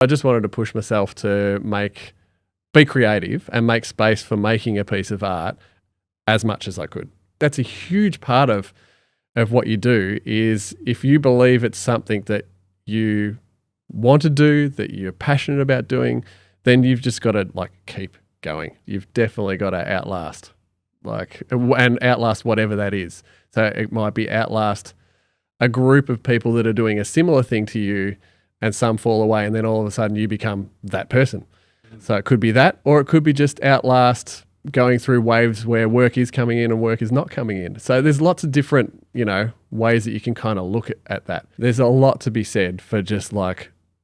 I just wanted to push myself to be creative and make space for making a piece of art as much as I could. That's a huge part of what you do, is if you believe it's something that you want to do, that you're passionate about doing, then you've just got to keep going. You've definitely got to outlast whatever that is. So it might be outlast a group of people that are doing a similar thing to you, and some fall away, and then all of a sudden you become that person. So it could be that, or it could be just outlast going through waves where work is coming in and work is not coming in. So there's lots of different, ways that you can kind of look at that. There's a lot to be said for just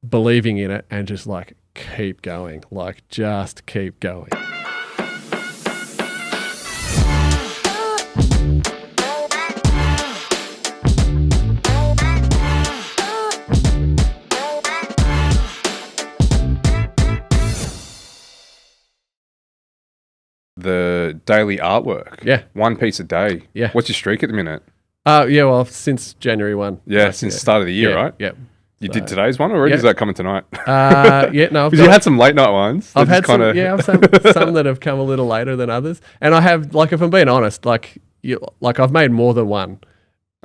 believing in it and just keep going, just keep going. The daily artwork. Yeah. One piece a day. Yeah. What's your streak at the minute? Well, since January 1. Yeah, since the start of the year, right? Yeah. You did today's one, or is that coming tonight? No. Because you had some late night ones. I've had some that have come a little later than others. And I have, if I'm being honest, I've made more than one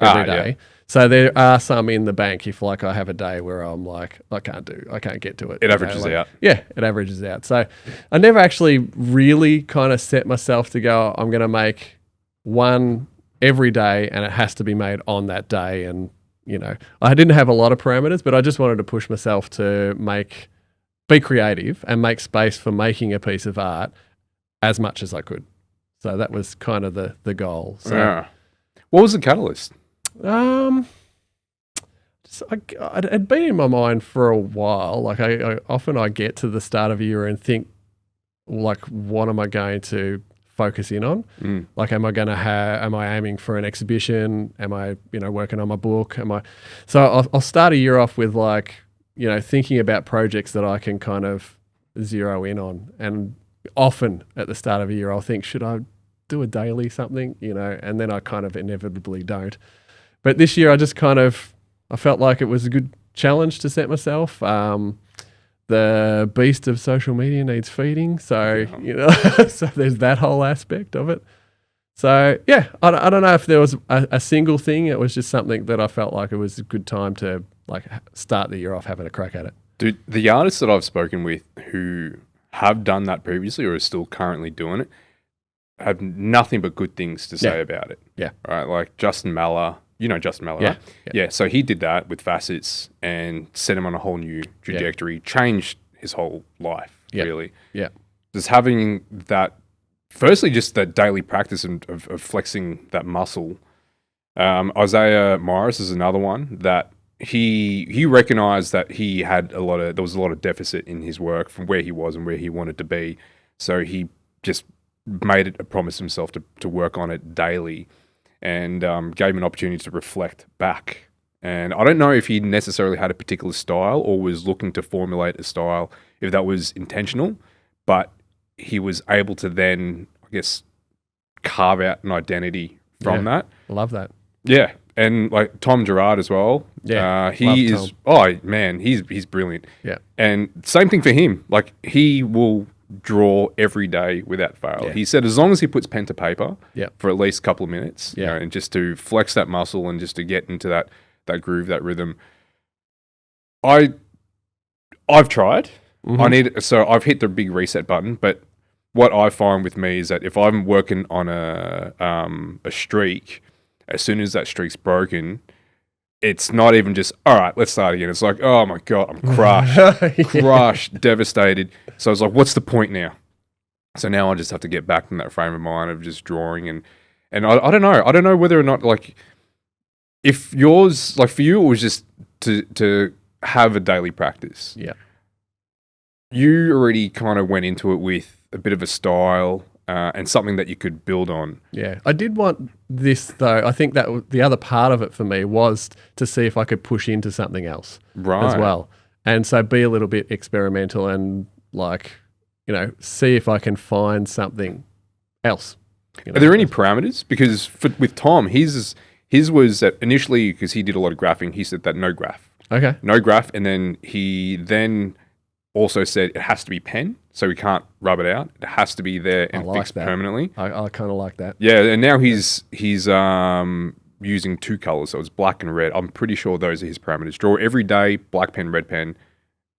every day. Yeah. So there are some in the bank if I have a day where I'm I can't get to it. It averages out. Yeah, it averages out. So I never actually really kind of set myself to go, I'm going to make one every day and it has to be made on that day. And, I didn't have a lot of parameters, but I just wanted to push myself to be creative and make space for making a piece of art as much as I could. So that was kind of the goal. So, yeah. What was the catalyst? It had been in my mind for a while. I often get to the start of a year and think, what am I going to focus in on? Am I aiming for an exhibition? Am I, working on my book? So I'll start a year off with thinking about projects that I can kind of zero in on. And often at the start of a year, I'll think, should I do a daily something? And then I kind of inevitably don't. But this year I just I felt like it was a good challenge to set myself. The beast of social media needs feeding. So, so there's that whole aspect of it. So, yeah, I don't know if there was a single thing. It was just something that I felt like it was a good time to start the year off having a crack at it. Dude, the artists that I've spoken with who have done that previously or are still currently doing it have nothing but good things to say about it. Yeah. Right? Like Justin Maller. You know Justin Maller, right? Yeah, so he did that with facets and set him on a whole new trajectory, changed his whole life, really. Yeah. Just having that, firstly, just that daily practice of flexing that muscle. Isaiah Morris is another one that he recognized that there was a lot of deficit in his work from where he was and where he wanted to be. So he just made it a promise himself to work on it daily. And gave him an opportunity to reflect back. And I don't know if he necessarily had a particular style or was looking to formulate a style, if that was intentional, but he was able to then, I guess, carve out an identity from that. Love that. Yeah. And Tom Gerard as well. Yeah. He's brilliant. Yeah. And same thing for him. He will draw every day without fail. Yeah. He said as long as he puts pen to paper Yep. for at least a couple of minutes, Yeah. and just to flex that muscle and just to get into that groove, that rhythm. I've tried. Mm-hmm. I've hit the big reset button, but what I find with me is that if I'm working on a streak, as soon as that streak's broken, it's not even just, all right, let's start again. It's like, oh my God, I'm crushed, devastated. So I was like, what's the point now? So now I just have to get back in that frame of mind of just drawing. And I don't know. I don't know whether or not, if yours, for you, it was just to have a daily practice. Yeah. You already kind of went into it with a bit of a style, and something that you could build on. Yeah. I did want this, though. I think that the other part of it for me was to see if I could push into something else as well. And so be a little bit experimental and see if I can find something else. Are there any parameters? Because with Tom, his was that initially, because he did a lot of graphing, he said that no graph. Okay. No graph, and then he Mm-hmm. said it has to be pen, so we can't rub it out. It has to be there and fixed permanently. I kind of like that. Yeah, and now he's using 2 colors, so it's black and red. I'm pretty sure those are his parameters. Draw every day, black pen, red pen,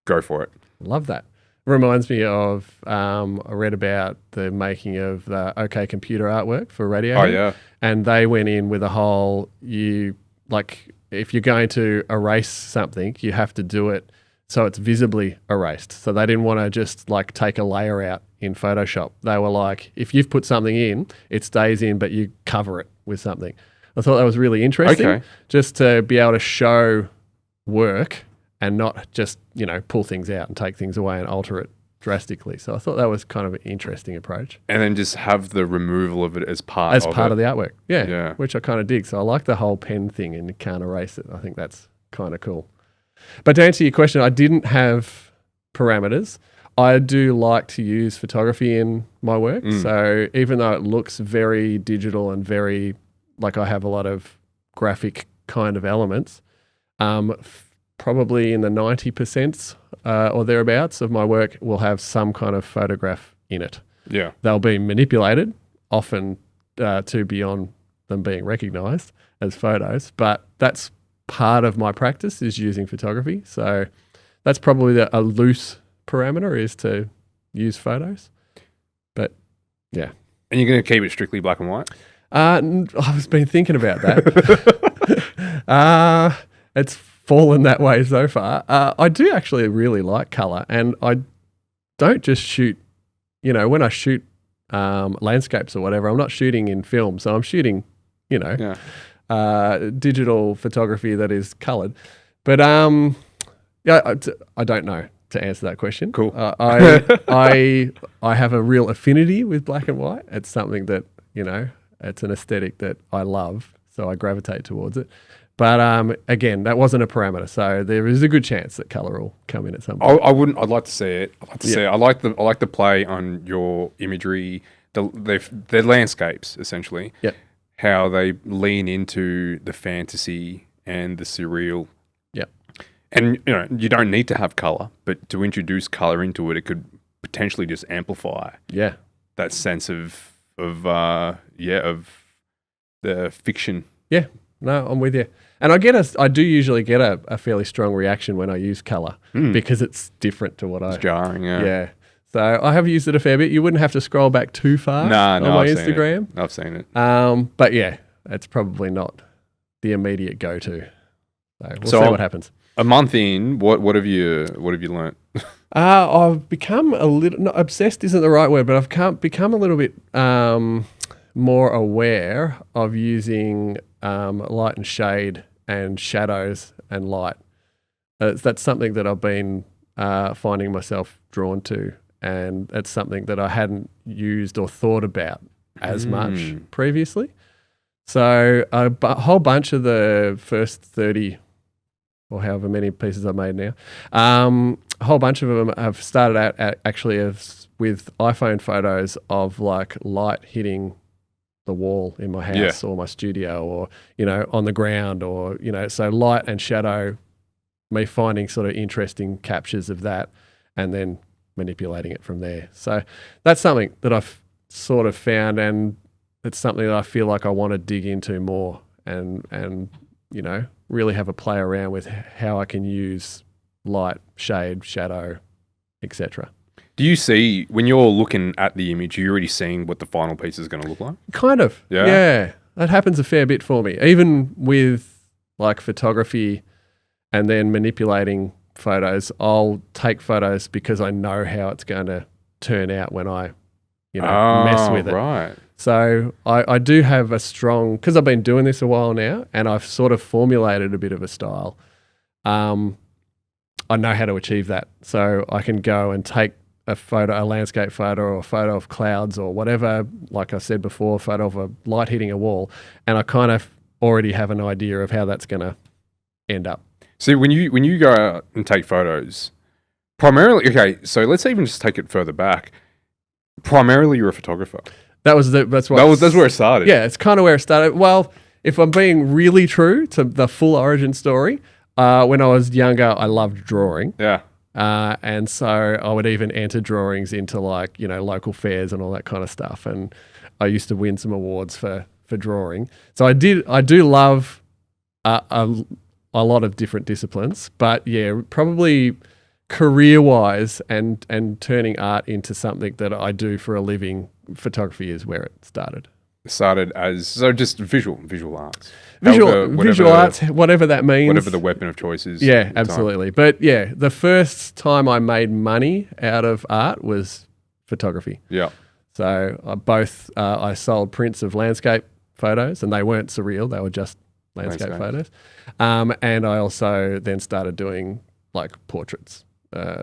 go for it. Love that. Reminds me of I read about the making of the OK Computer artwork for radio. Oh yeah, and they went in with a whole if you're going to erase something, you have to do it so it's visibly erased. So they didn't want to just like take a layer out in Photoshop. They were like, if you've put something in, it stays in, but you cover it with something. I thought that was really interesting, just to be able to show work and not just, pull things out and take things away and alter it drastically. So I thought that was kind of an interesting approach. And then just have the removal of it as part of the artwork. Yeah, which I kind of dig. So I like the whole pen thing and you can't erase it. I think that's kind of cool. But to answer your question, I didn't have parameters. I do like to use photography in my work. So even though it looks very digital and very, like I have a lot of graphic kind of elements, probably in the 90% or thereabouts of my work will have some kind of photograph in it. Yeah. They'll be manipulated, often to beyond them being recognised as photos, but that's part of my practice is using photography. So that's probably a loose parameter is to use photos. But yeah. And you're going to keep it strictly black and white? I've been thinking about that. It's fallen that way so far. I do actually really like colour, and I don't just shoot, when I shoot landscapes or whatever, I'm not shooting in film. So I'm shooting, digital photography that is coloured. But I don't know to answer that question. Cool. I have a real affinity with black and white. It's something that, it's an aesthetic that I love, so I gravitate towards it. But again, that wasn't a parameter, so there is a good chance that colour will come in at some point. I'd like to see it. I like the play on your imagery, their landscapes essentially. Yep. How they lean into the fantasy and the surreal. Yep. And you don't need to have colour, but to introduce colour into it, it could potentially just amplify. Yeah. That sense of the fiction. Yeah. No, I'm with you. And I do usually get a fairly strong reaction when I use colour because it's different to what it's jarring, yeah. Yeah. So I have used it a fair bit. You wouldn't have to scroll back too far on my Instagram. I've seen it. But yeah, it's probably not the immediate go-to. So we'll see what happens. A month in, what have you learnt? I've become a little, not obsessed isn't the right word, but I've become a little bit more aware of using light and shade and shadows and light. That's something that I've been finding myself drawn to, and it's something that I hadn't used or thought about as much previously. So a whole bunch of the first 30 or however many pieces I've made now, a whole bunch of them have started out with iPhone photos of like light hitting the wall in my house or my studio or, on the ground or, so light and shadow, me finding sort of interesting captures of that and then manipulating it from there. So that's something that I've sort of found, and it's something that I feel like I want to dig into more and really have a play around with how I can use light, shade, shadow, etc. Do you see, when you're looking at the image, are you already seeing what the final piece is going to look like? Kind of. Yeah. That happens a fair bit for me. Even with like photography and then manipulating photos, I'll take photos because I know how it's going to turn out when I, mess with it. Right. So I do have a strong, because I've been doing this a while now and I've sort of formulated a bit of a style. I know how to achieve that. So I can go and take a landscape photo or a photo of clouds or whatever, like I said before, a photo of a light hitting a wall, and I kind of already have an idea of how that's going to end up. See, when you go out and take photos, primarily, okay, so let's even just take it further back. Primarily, you're a photographer. That's where it started. Yeah, it's kind of where it started. Well, if I'm being really true to the full origin story, when I was younger, I loved drawing. Yeah. And so I would even enter drawings into like, local fairs and all that kind of stuff. And I used to win some awards for drawing. So I do love a lot of different disciplines, but yeah, probably career-wise and turning art into something that I do for a living, photography is where it started. Started as just visual arts. Visual arts, whatever that means. Whatever the weapon of choice is. Yeah, absolutely. But yeah, the first time I made money out of art was photography. Yeah. So I sold prints of landscape photos, and they weren't surreal; they were just landscape photos. And I also then started doing like portraits.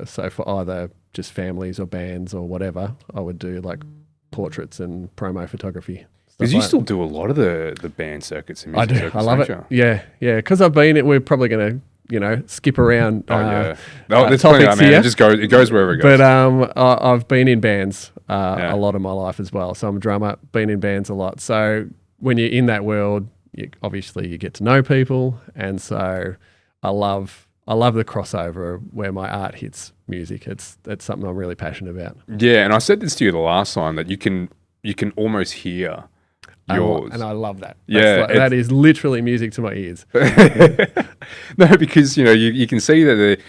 So for either just families or bands or whatever, I would do like portraits and promo photography. Because you still do a lot of the band circuits and music circuits. I love it. Yeah. Because I've been. We're probably going to, skip around. There's plenty of that, man. It goes wherever it goes. But I've been in bands a lot of my life as well. So I'm a drummer. Been in bands a lot. So when you're in that world, obviously you get to know people, and so I love the crossover where my art hits music. It's something I'm really passionate about. Yeah, and I said this to you the last time that you can almost hear yours, and I love that. Yeah, that is literally music to my ears. No, because you can see that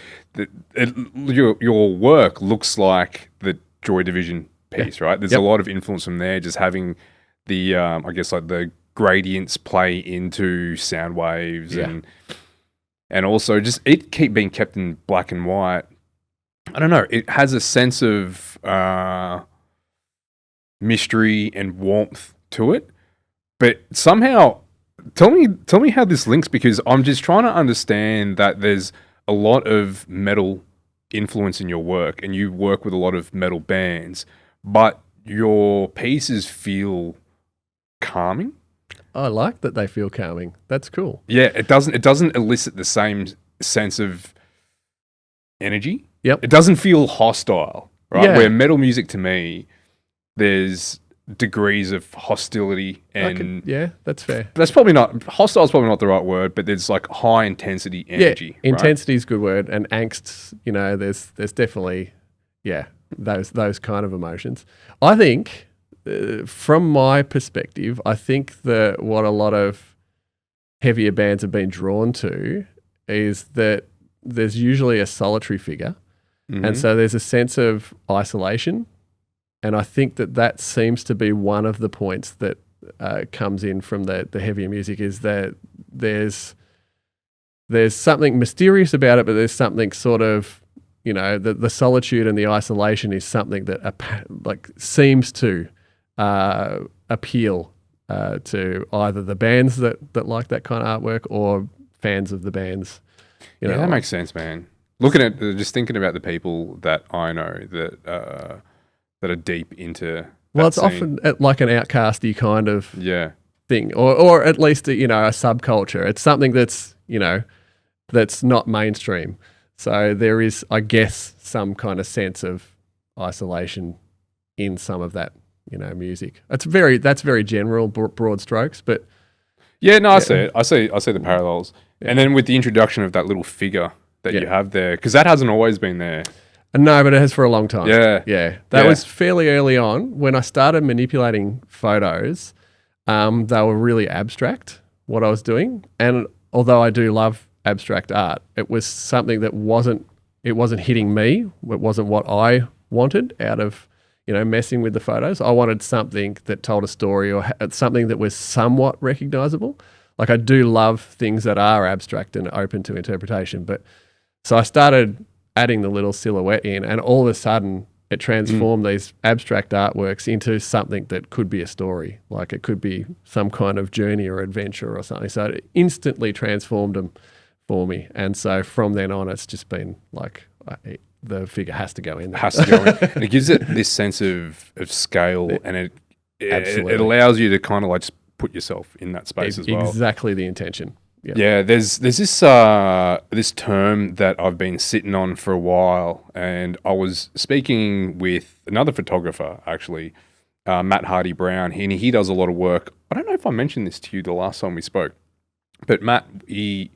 your work looks like the Joy Division piece, right? There's a lot of influence from there, just having the I guess like the gradients play into sound waves and also just it keep being kept in black and white. I don't know. It has a sense of mystery and warmth to it, but somehow, tell me how this links, because I'm just trying to understand that there's a lot of metal influence in your work, and you work with a lot of metal bands, but your pieces feel calming. I like that they feel calming. That's cool. Yeah, it doesn't elicit the same sense of energy. Yep. It doesn't feel hostile, right? Yeah. Where metal music to me, there's degrees of hostility and that's fair. That's probably not hostile is probably not the right word, but there's like high intensity energy. Yeah, intensity is a good word, and angst. There's definitely those kind of emotions. I think. From my perspective, I think that what a lot of heavier bands have been drawn to is that there's usually a solitary figure, and so there's a sense of isolation, and I think that seems to be one of the points that comes in from the heavier music, is that there's something mysterious about it, but there's something sort of, the solitude and the isolation is something that seems to appeal to either the bands that like that kind of artwork or fans of the bands. That makes sense, man. Looking at just thinking about the people that I know that are deep into. Well, it's scene. often like an outcasty kind of thing, or at least a subculture. It's something that's that's not mainstream. So there is, I guess, some kind of sense of isolation in some of that. Music. That's very general, broad strokes, but I see it. I see the parallels. And then with the introduction of that little figure that you have there, because that hasn't always been there. No, but it has for a long time. Yeah. That was fairly early on when I started manipulating photos. They were really abstract, what I was doing, and although I do love abstract art, it was something that wasn't hitting me. It wasn't what I wanted out of messing with the photos. I wanted something that told a story or something that was somewhat recognizable. Like I do love things that are abstract and open to interpretation. But so I started adding the little silhouette in, and all of a sudden it transformed these abstract artworks into something that could be a story. Like it could be some kind of journey or adventure or something. So it instantly transformed them for me. And so from then on, it's just been like the figure has to go in there. And it gives it this sense of scale, and it allows you to kind of like just put yourself in that space as well. Exactly the intention. Yep. Yeah, there's this term that I've been sitting on for a while, and I was speaking with another photographer actually, Matt Hardy Brown. He does a lot of work. I don't know if I mentioned this to you the last time we spoke, but Matt he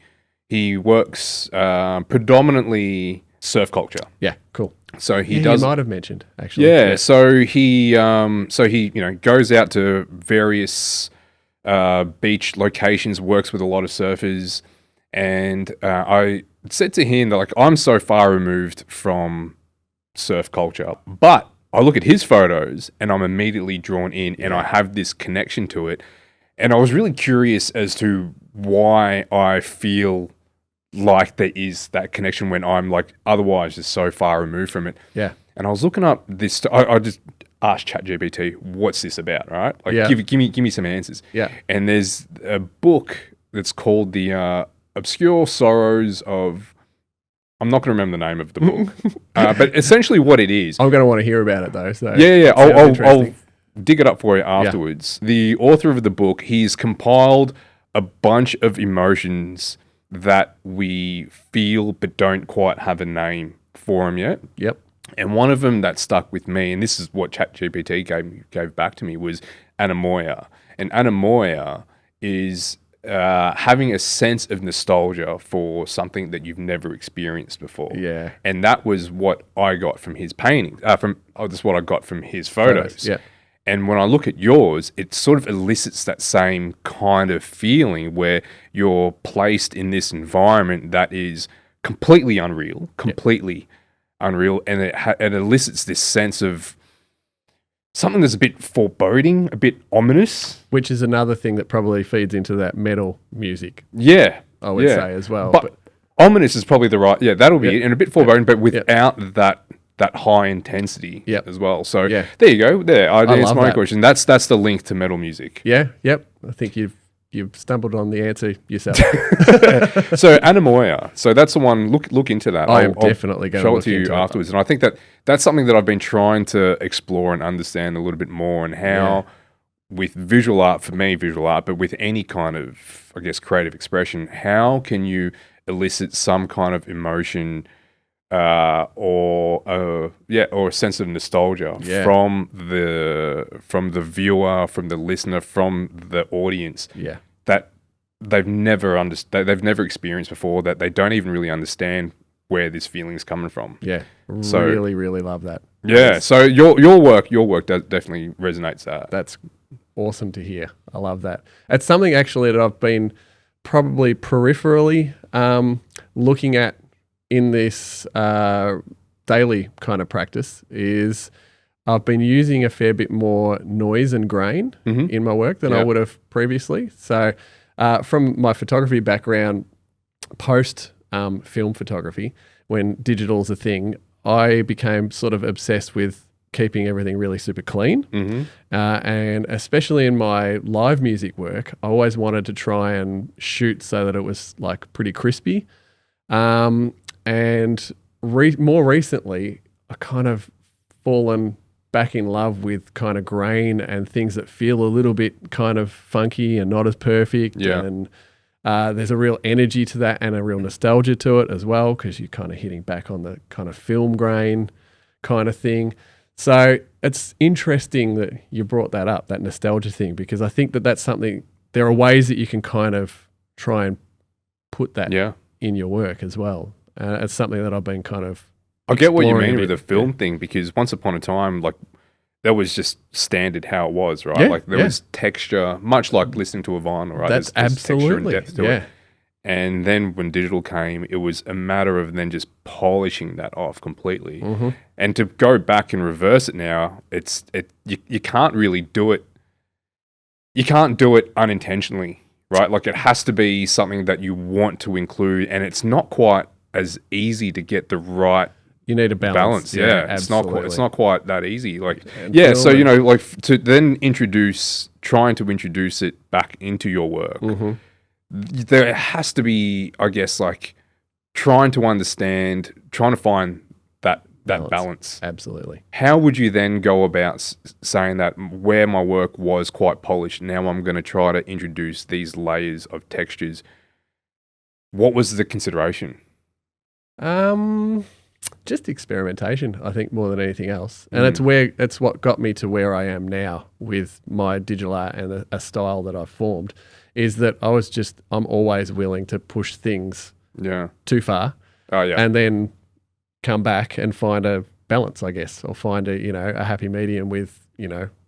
works predominantly surf culture. Yeah, cool. So he He does. might have mentioned actually. Yeah, so he goes out to various beach locations, works with a lot of surfers, and I said to him that like I'm so far removed from surf culture, but I look at his photos and I'm immediately drawn in, and I have this connection to it, and I was really curious as to why I feel like there is that connection when I'm like otherwise just so far removed from it. Yeah. And I was looking up this. I just asked ChatGPT, "What's this about?" Right? Like, give me some answers. Yeah. And there's a book that's called the Obscure Sorrows of. I'm not going to remember the name of the book, but essentially what it is. I'm going to want to hear about it though. So Yeah. I'll dig it up for you afterwards. Yeah. The author of the book, he's compiled a bunch of emotions that we feel but don't quite have a name for them yet. Yep. And one of them that stuck with me, and this is what ChatGPT gave back to me, was Anemoia. And Anemoia is having a sense of nostalgia for something that you've never experienced before. Yeah. And that was what I got from his paintings. That's what I got from his photos. Yeah. And when I look at yours, it sort of elicits that same kind of feeling where you're placed in this environment that is completely unreal, and it elicits this sense of something that's a bit foreboding, a bit ominous. Which is another thing that probably feeds into that metal music. Yeah. I would say as well. But ominous is probably the right, that'll be it, and a bit foreboding, but without that high intensity as well. So there you go. There, I answered my question. That's the link to metal music. Yeah, yep. I think you've stumbled on the answer yourself. So Anemoia. So that's the one. Look into that. I am definitely going to show it to you afterwards. And I think that's something that I've been trying to explore and understand a little bit more, and how with visual art, for me, but with any kind of, I guess, creative expression, how can you elicit some kind of emotion or a sense of nostalgia from the viewer, from the listener, from the audience that they've never experienced before, that they don't even really understand where this feeling is coming from. Yeah, so, really love that. Yeah, so your work definitely resonates that. That's awesome to hear. I love that. It's something actually that I've been probably peripherally looking at in this daily kind of practice. Is I've been using a fair bit more noise and grain in my work than I would have previously. So from my photography background, post film photography, when digital's a thing, I became sort of obsessed with keeping everything really super clean. And especially in my live music work, I always wanted to try and shoot so that it was like pretty crispy. And more recently, I kind of fallen back in love with kind of grain and things that feel a little bit kind of funky and not as perfect. And there's a real energy to that and a real nostalgia to it as well, because you're kind of hitting back on the kind of film grain kind of thing. So it's interesting that you brought that up, that nostalgia thing, because I think that that's something, there are ways that you can kind of try and put that in your work as well. It's something that I've been kind of I get what you mean with the film thing, because once upon a time, like, that was just standard how it was, right? Like there was texture, much like listening to a vinyl, right? That's there's absolutely texture and depth to it. And then when digital came, it was a matter of then just polishing that off completely. And to go back and reverse it now, you can't really do it. You can't do it unintentionally, right? Like, it has to be something that you want to include, and it's not quite as easy to get the right. You need a balance. It's not quite that easy. Like, so like to then trying to introduce it back into your work. There has to be, I guess, like trying to find that balance. Absolutely. How would you then go about saying that where my work was quite polished, now I'm going to try to introduce these layers of textures? What was the consideration? Just experimentation, I think, more than anything else. And it's what got me to where I am now with my digital art and a style that I've formed, is that I'm always willing to push things too far. Oh, yeah. And then come back and find a balance, I guess, or find a happy medium with,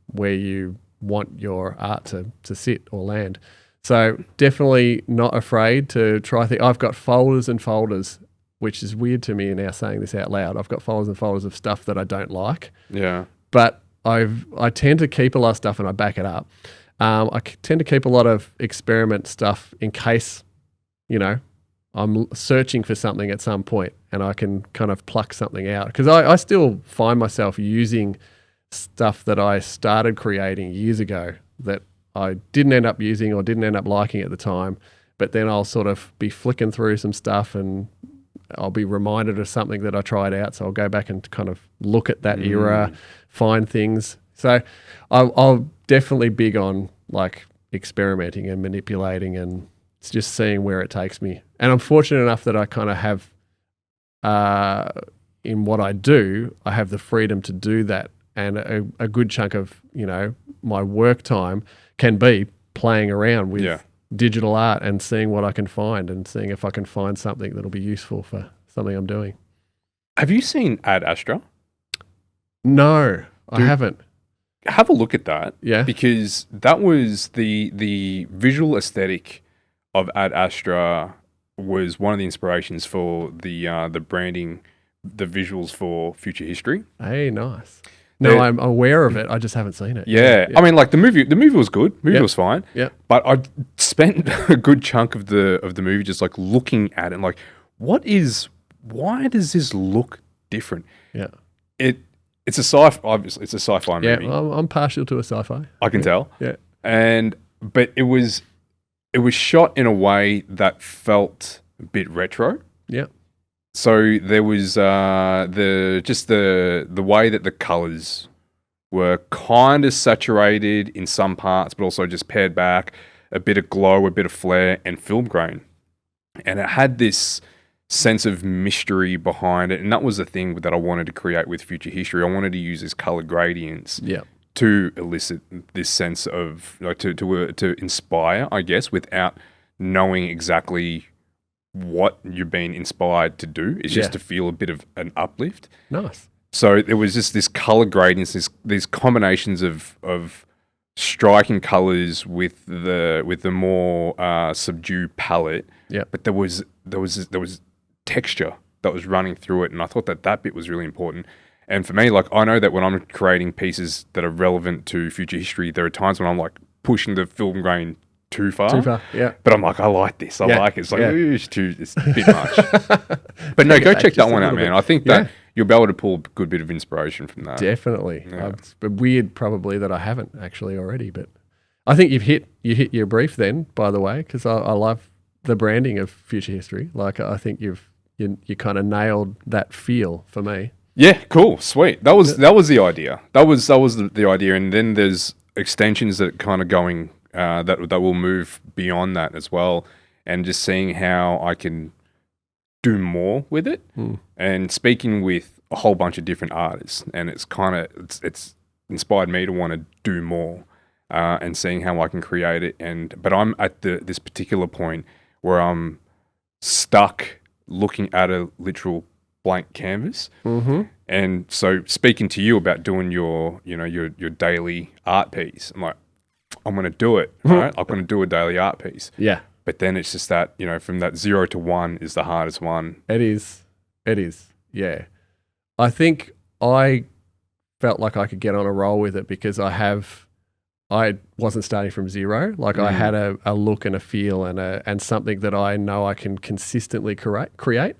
where you want your art to sit or land. So definitely not afraid to try things. I've got folders and folders, which is weird to me now saying this out loud. I've got folders and folders of stuff that I don't like. Yeah. But I tend to keep a lot of stuff and I back it up. Tend to keep a lot of experiment stuff in case, I'm searching for something at some point and I can kind of pluck something out. Because I still find myself using stuff that I started creating years ago that I didn't end up using or didn't end up liking at the time. But then I'll sort of be flicking through some stuff and I'll be reminded of something that I tried out. So I'll go back and kind of look at that era, find things. So I'll definitely big on like experimenting and manipulating and it's just seeing where it takes me. And I'm fortunate enough that I kind of have, in what I do, I have the freedom to do that. And a good chunk of, my work time can be playing around with digital art and seeing what I can find and seeing if I can find something that'll be useful for something I'm doing. Have you seen Ad Astra? No, I haven't. Have a look at that. Yeah. Because that was the visual aesthetic of Ad Astra was one of the inspirations for the branding, the visuals for Future History. Hey, nice. No, I'm aware of it. I just haven't seen it. Yeah. I mean, like the movie was good. The movie was fine. Yeah. But I spent a good chunk of the movie just like looking at it and like, why does this look different? Yeah. It's a obviously it's a sci-fi movie. Yeah, I'm partial to a sci-fi. I can tell. Yeah. But it was shot in a way that felt a bit retro. Yeah. So there was the way that the colors were kind of saturated in some parts, but also just pared back, a bit of glow, a bit of flare, and film grain. And it had this sense of mystery behind it. And that was the thing that I wanted to create with Future History. I wanted to use these color gradients to elicit this sense of, like, to inspire, I guess, without knowing exactly what you're being inspired to do. It's just to feel a bit of an uplift. Nice. So there was just this color gradients, these combinations of striking colors with the more subdued palette. Yeah. But there was texture that was running through it, and I thought that bit was really important. And for me, like, I know that when I'm creating pieces that are relevant to Future History, there are times when I'm like pushing the film grain too far. Yeah. But I'm like, I like this. I like it. It's like, ooh, it's a bit much. But no, go check that one out, man. I think that you'll be able to pull a good bit of inspiration from that. Definitely. Yeah. It's weird probably that I haven't actually already, but I think you hit your brief then, by the way, because I love the branding of Future History. Like, I think you kind of nailed that feel for me. Yeah, cool, sweet. That was the idea. That was the idea, and then there's extensions that kind of going that will move beyond that as well, and just seeing how I can do more with it, and speaking with a whole bunch of different artists, and it's inspired me to want to do more, and seeing how I can create it. But I'm at this particular point where I'm stuck looking at a literal blank canvas. And so speaking to you about doing your daily art piece, I'm like, I'm going to do it, right? I'm going to do a daily art piece. Yeah. But then it's just that, from that 0 to 1 is the hardest one. It is. Yeah. I think I felt like I could get on a roll with it because I wasn't starting from zero. Like I had a look and a feel and something that I know I can consistently create.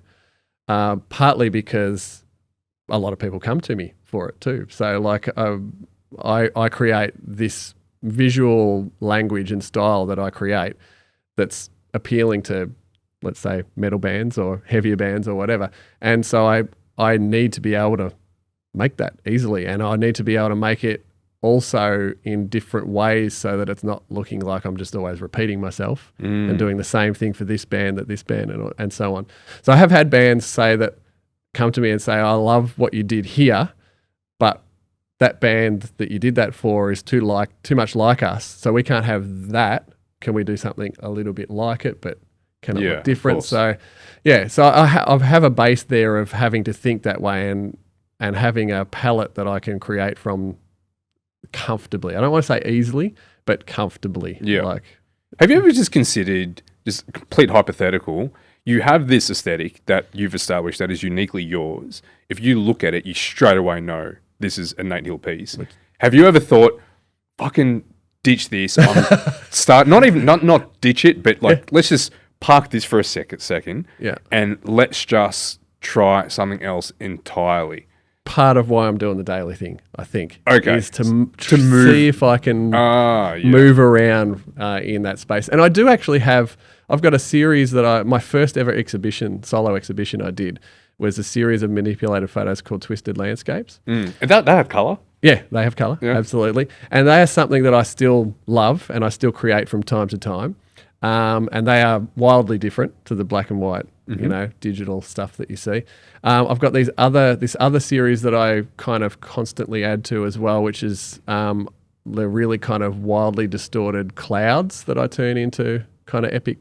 Partly because a lot of people come to me for it too. So like I create this visual language and style that I create that's appealing to, let's say, metal bands or heavier bands or whatever. And so I need to be able to make that easily, and I need to be able to make it also in different ways so that it's not looking like I'm just always repeating myself and doing the same thing for this band, and so on. So I have had bands come to me and say, I love what you did here, but that band that you did that for is too much like us, so we can't have that. Can we do something a little bit like it, but Can it Yeah, look of different? course. So, yeah. So I have a base there of having to think that way and having a palette that I can create from comfortably. I don't want to say easily, but comfortably. Yeah. Like, Have you ever just considered, just complete hypothetical, you have this aesthetic that you've established that is uniquely yours. If you look at it, you straight away know this is a Nate Hill piece. Have you ever thought, fucking ditch this, not ditch it, but like, let's just park this for a second yeah. and let's just try something else entirely. Part of why I'm doing the daily thing, I think, is to move, see if I can move around in that space. And I do actually I've got a series my first ever solo exhibition I did was a series of manipulated photos called Twisted Landscapes. And that have colour? Yeah, they have colour, absolutely. And they are something that I still love and I still create from time to time. And they are wildly different to the black and white, digital stuff that you see. I've got this other series that I kind of constantly add to as well, which is the really kind of wildly distorted clouds that I turn into kind of epic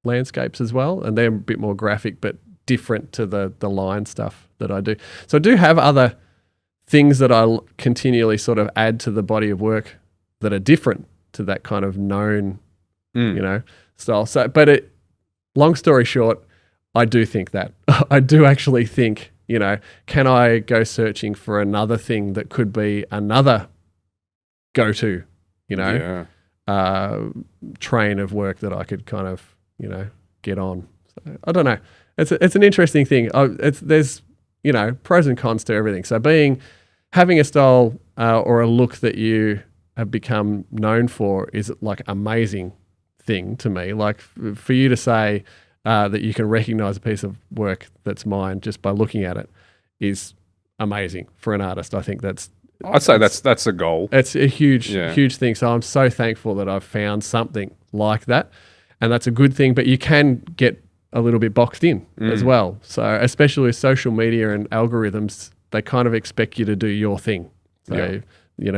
landscapes as well. And they're a bit more graphic, but different to the line stuff that I do. So I do have other things that I continually sort of add to the body of work that are different to that kind of known style. So, but long story short, I do think that. I do actually think, can I go searching for another thing that could be another go-to, train of work that I could kind of, get on. So, I don't know. It's an interesting thing. There's, pros and cons to everything. So having a style or a look that you have become known for is like amazing thing to me. Like for you to say that you can recognize a piece of work that's mine just by looking at it is amazing for an artist. I think I'd say that's a goal. It's a huge thing. So I'm so thankful that I've found something like that, and that's a good thing. But you can get a little bit boxed in as well. So especially with social media and algorithms, they kind of expect you to do your thing. So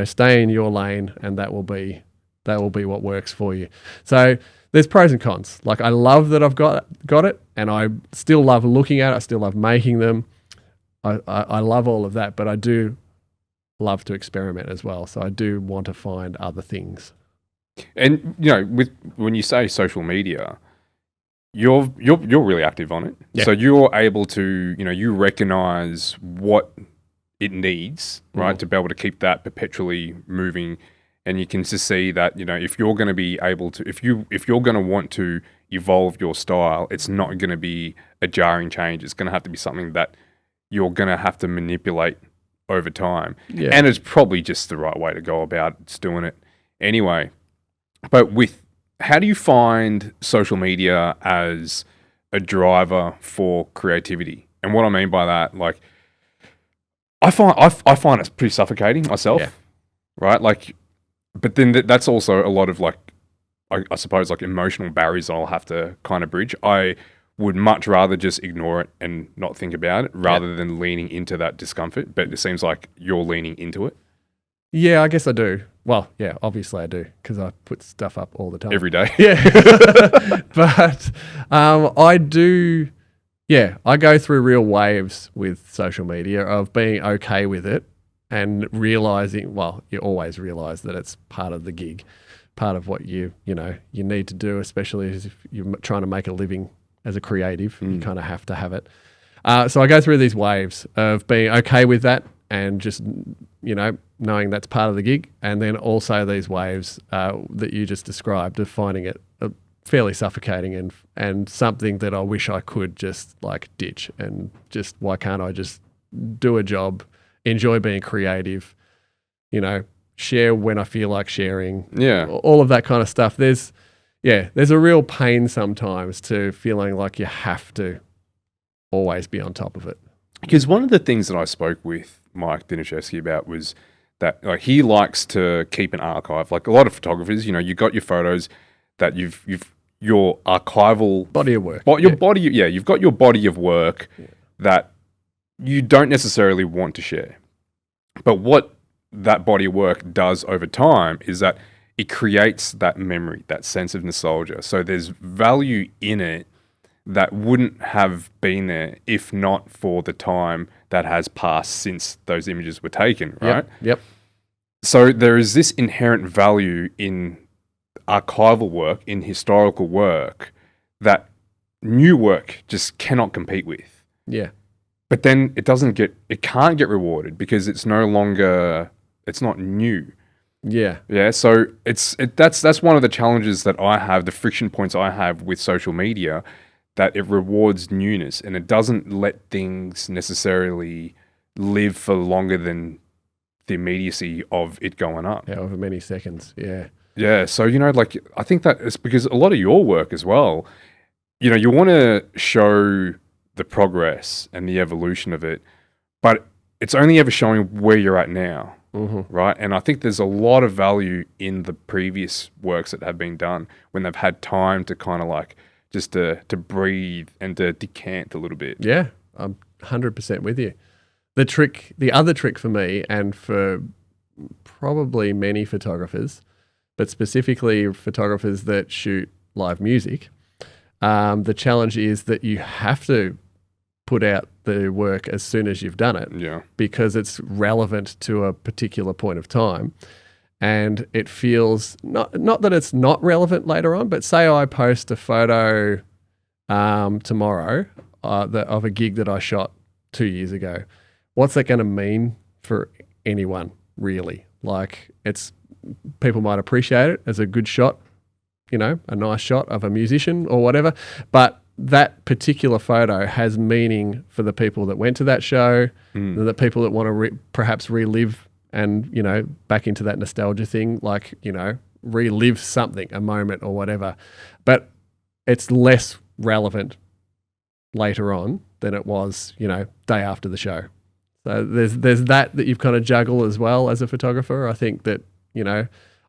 stay in your lane, and that will be what works for you. So there's pros and cons. Like I love that I've got it, and I still love looking at it. I still love making them. I love all of that, but I do love to experiment as well. So I do want to find other things. And when you say social media, you're really active on it. Yeah. So you're able to, you recognize what it needs, right, to be able to keep that perpetually moving. And you can just see that, if you're going to be able to, if you're going to want to evolve your style, it's not going to be a jarring change. It's going to have to be something that you're going to have to manipulate over time. Yeah. And it's probably just the right way to go about doing it anyway. But how do you find social media as a driver for creativity? And what I mean by that, like, I find it's pretty suffocating myself, right? Like, but then that's also a lot of like, I suppose like emotional barriers I'll have to kind of bridge. I would much rather just ignore it and not think about it rather than leaning into that discomfort. But it seems like you're leaning into it. Yeah, I guess I do. Well, yeah, obviously I do because I put stuff up all the time. Every day. Yeah. But I do, I go through real waves with social media of being okay with it and realizing, well, you always realize that it's part of the gig, part of what you need to do, especially if you're trying to make a living as a creative. You kind of have to have it. So I go through these waves of being okay with that and just, knowing that's part of the gig. And then also these waves that you just described of finding it fairly suffocating and something that I wish I could just like ditch and just, why can't I just do a job, enjoy being creative, share when I feel like sharing. Yeah. All of that kind of stuff. There's a real pain sometimes to feeling like you have to always be on top of it. Because one of the things that I spoke with Mike Diniszewski about was that like he likes to keep an archive. Like a lot of photographers, you got your photos that you've your archival body of work. You've got your body of work that you don't necessarily want to share. But what that body of work does over time is that it creates that memory, that sense of nostalgia. So there's value in it that wouldn't have been there if not for the time that has passed since those images were taken, right? Yep. So there is this inherent value in archival work, in historical work, that new work just cannot compete with. Yeah. But then it can't get rewarded because it's not new. Yeah. Yeah. So that's one of the challenges that I have, the friction points I have with social media, that it rewards newness and it doesn't let things necessarily live for longer than the immediacy of it going up. Yeah, over many seconds. Yeah. Yeah. So, like, I think that it's because a lot of your work as well, you want to show the progress and the evolution of it, but it's only ever showing where you're at now. Mm-hmm. Right. And I think there's a lot of value in the previous works that have been done when they've had time to kind of like just to breathe and to decant a little bit. Yeah, I'm 100% with you. The other trick for me and for probably many photographers, but specifically photographers that shoot live music, the challenge is that you have to put out the work as soon as you've done it. Yeah. Because it's relevant to a particular point of time. And it feels not that it's not relevant later on, but say I post a photo tomorrow of a gig that I shot 2 years ago. What's that going to mean for anyone, really? Like, people might appreciate it as a good shot, a nice shot of a musician or whatever, but that particular photo has meaning for the people that went to that show, the people that want to perhaps relive and, back into that nostalgia thing, like, relive something, a moment or whatever. But it's less relevant later on than it was, day after the show. So there's that you've kind of juggle as well as a photographer. I think that,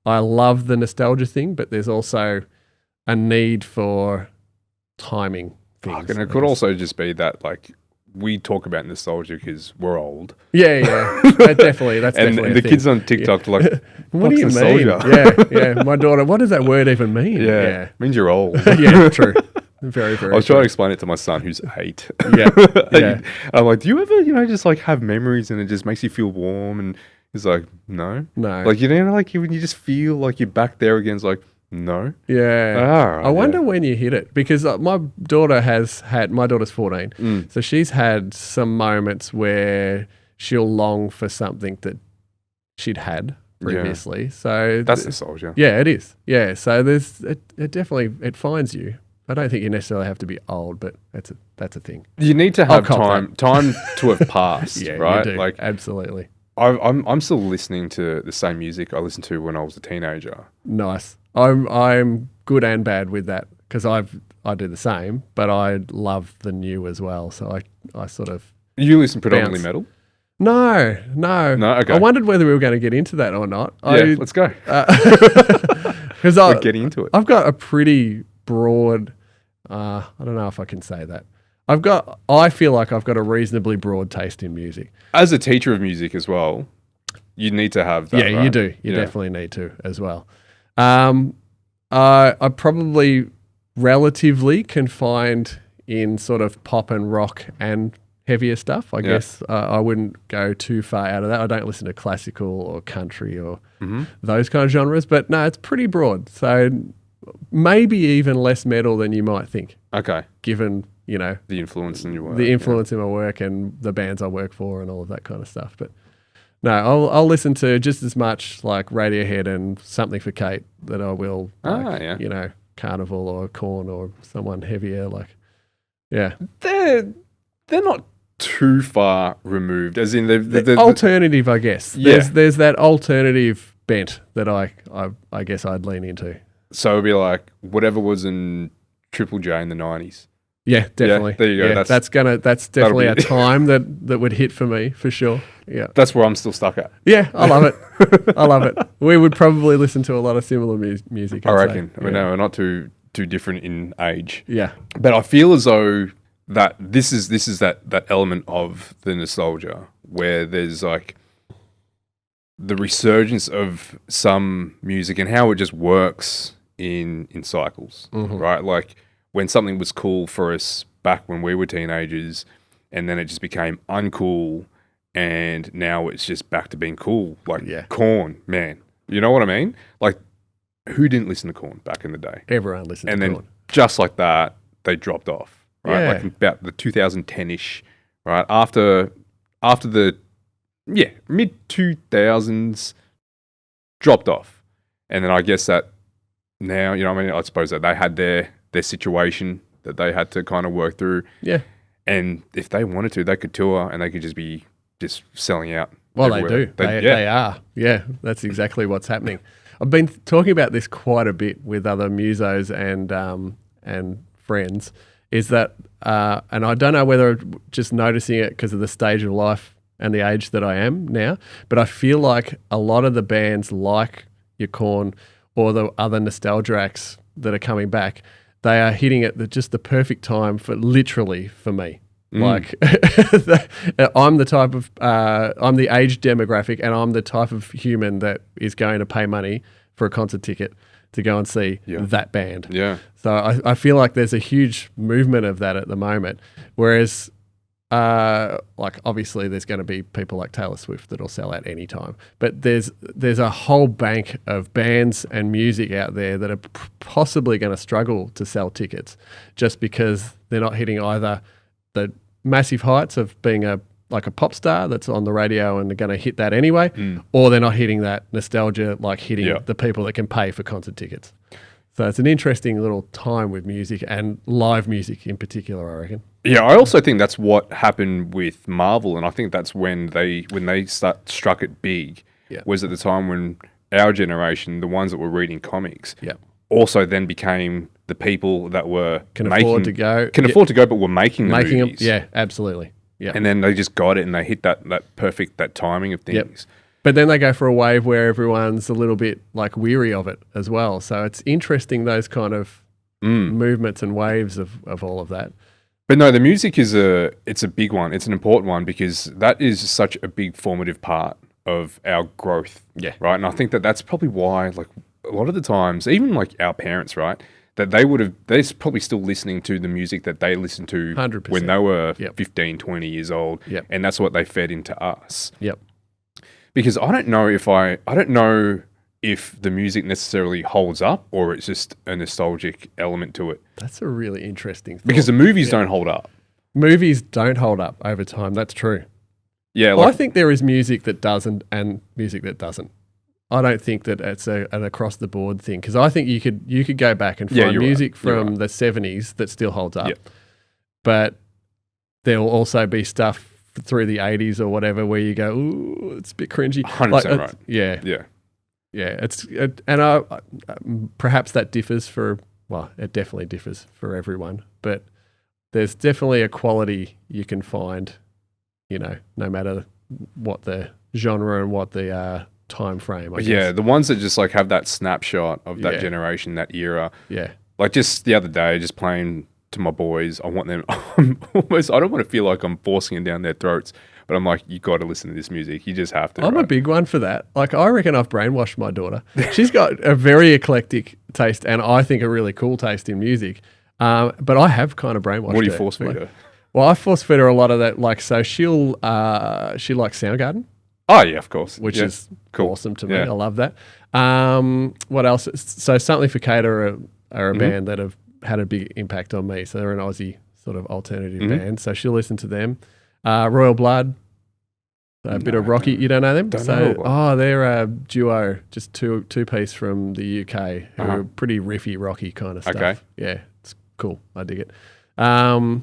I love the nostalgia thing, but there's also a need for timing things. And it could also just be that, like, we talk about nostalgia because we're old. Yeah. That's definitely and a the thing. kids on TikTok are like, what do you nostalgia? mean? Yeah. My daughter, what does that word even mean? Yeah. It means you're old. Yeah, true. Very, very I was true. trying to explain it to my son who's 8. Yeah. I'm like, do you ever, just like have memories and it just makes you feel warm? And he's like, no. Like, like when you just feel like you're back there again, it's like, no. Yeah. I wonder when you hit it, because my daughter's 14. So she's had some moments where she'll long for something that she'd had previously. Yeah. So that's nostalgia. Yeah, it is. Yeah. So it definitely, it finds you. I don't think you necessarily have to be old, but that's a thing. You need to have time to have passed, yeah, right? You do. Like, absolutely. I'm still listening to the same music I listened to when I was a teenager. Nice. I'm good and bad with that, because I do the same, but I love the new as well. So I sort of. You listen predominantly metal? No. Okay. I wondered whether we were going to get into that or not. Yeah, let's go. Because we're getting into it. I've got a pretty broad. I don't know if I can say that. I feel like I've got a reasonably broad taste in music. As a teacher of music as well, you need to have that. Yeah, right? you do. You definitely need to as well. I'm probably relatively confined in sort of pop and rock and heavier stuff. I guess I wouldn't go too far out of that. I don't listen to classical or country or those kind of genres, but no, it's pretty broad. So maybe even less metal than you might think. Okay. Given, the influence in your work. The influence in my work and the bands I work for and all of that kind of stuff. But no, I'll listen to just as much like Radiohead and Something for Kate that I will, Carnival or KoRn or someone heavier. Like, yeah. They're not too far removed, as in the alternative, I guess. Yeah. There's that alternative bent that I guess I'd lean into. So it'd be like whatever was in Triple J in the 90s. Yeah, definitely. Yeah, there you go. Yeah, that's definitely a time that would hit for me for sure. Yeah. That's where I'm still stuck at. Yeah, I love it. We would probably listen to a lot of similar music. I reckon. I mean, no, we're not too different in age. Yeah. But I feel as though that this is that element of the nostalgia where there's like the resurgence of some music and how it just works in cycles, right? Like when something was cool for us back when we were teenagers, and then it just became uncool, and now it's just back to being cool. Like KoRn, man, you know what I mean? Like, who didn't listen to KoRn back in the day? Everyone listened to KoRn. And then just like that, they dropped off, right? Like about the 2010-ish, right? After the mid 2000s, dropped off. And then I guess that now, you know what I mean? I suppose that they had their situation that they had to kind of work through. Yeah. And if they wanted to, they could tour and they could just be just selling out. Well, everywhere. They do. They are. Yeah, that's exactly what's happening. I've been talking about this quite a bit with other musos and friends, is that, and I don't know whether just noticing it because of the stage of life and the age that I am now, but I feel like a lot of the bands like your KoRn or the other nostalgia acts that are coming back, they are hitting at just the perfect time for me. Like I'm the type of, I'm the age demographic, and I'm the type of human that is going to pay money for a concert ticket to go and see that band. Yeah. So I feel like there's a huge movement of that at the moment. Whereas, like obviously there's going to be people like Taylor Swift that'll sell out any time, but there's a whole bank of bands and music out there that are possibly going to struggle to sell tickets just because they're not hitting either the massive heights of being a pop star that's on the radio and they're going to hit that anyway, or they're not hitting that nostalgia, like hitting the people that can pay for concert tickets. So it's an interesting little time with music and live music in particular, I reckon. Yeah, I also think that's what happened with Marvel, and I think that's when they struck it big. Was at the time when our generation, the ones that were reading comics, also then became the people that were can afford to go, but were making the movies. Them. Yeah, absolutely. Yeah, and then they just got it and they hit that timing of things. Yep. But then they go for a wave where everyone's a little bit like weary of it as well. So it's interesting, those kind of movements and waves of all of that. But no, the music it's a big one. It's an important one because that is such a big formative part of our growth. Yeah. Right. And I think that's probably why, like, a lot of the times, even like our parents, right, that they're probably still listening to the music that they listened to 100%. When they were 15, 20 years old. Yep. And that's what they fed into us. Yep. Because I don't know if the music necessarily holds up or it's just a nostalgic element to it. That's a really interesting thought. Because the movies don't hold up. Movies don't hold up over time. That's true. Yeah. Well, I think there is music that does and music that doesn't. I don't think that it's an across the board thing, because I think you could go back and find music from the 70s that still holds up. Yep. But there will also be stuff through the 80s or whatever where you go, ooh, it's a bit cringy. 100% right. Yeah. Yeah. Yeah. And perhaps that differs it definitely differs for everyone, but there's definitely a quality you can find, no matter what the genre and what the time frame, I guess. Yeah, the ones that just like have that snapshot of that generation, that era. Yeah. Like just the other day, just playing to my boys, I want them I don't want to feel like I'm forcing it down their throats, but I'm like, you got to listen to this music. You just have to. I'm a big one for that. Like, I reckon I've brainwashed my daughter. She's got a very eclectic taste and I think a really cool taste in music. But I have kind of brainwashed her. What do you force feed her? Well, I force fed her a lot of that. Like, so she likes Soundgarden. Oh, yeah, of course. Which is cool. Awesome to me. Yeah. I love that. What else? So Something for Kate are a band that have had a big impact on me. So they're an Aussie sort of alternative band. So she'll listen to them. Royal Blood, a bit of Rocky. You don't know them? They're a duo, just two-piece from the UK who are pretty riffy, rocky kind of stuff. Okay. Yeah, it's cool. I dig it. So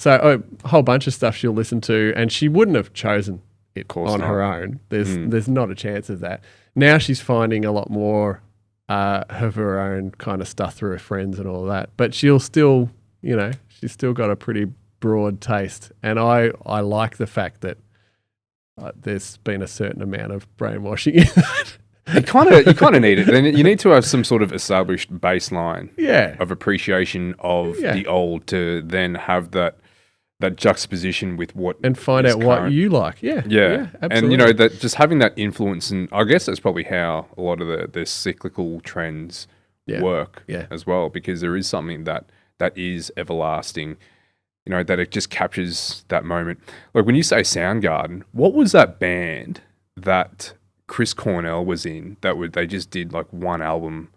a whole bunch of stuff she'll listen to, and she wouldn't have chosen it on her own. There's not a chance of that. Now she's finding a lot more of her own kind of stuff through her friends and all that. But she'll still, she's still got a pretty broad taste. And I like the fact that there's been a certain amount of brainwashing in that. You kind of need it. Then you need to have some sort of established baseline of appreciation of the old to then have that that juxtaposition with what and find is out what current. you like. Yeah, Yeah, absolutely. and that just having that influence, and I guess that's probably how a lot of the cyclical trends work as well, because there is something that is everlasting. That it just captures that moment. Like when you say Soundgarden, what was that band that Chris Cornell was in? They just did like one album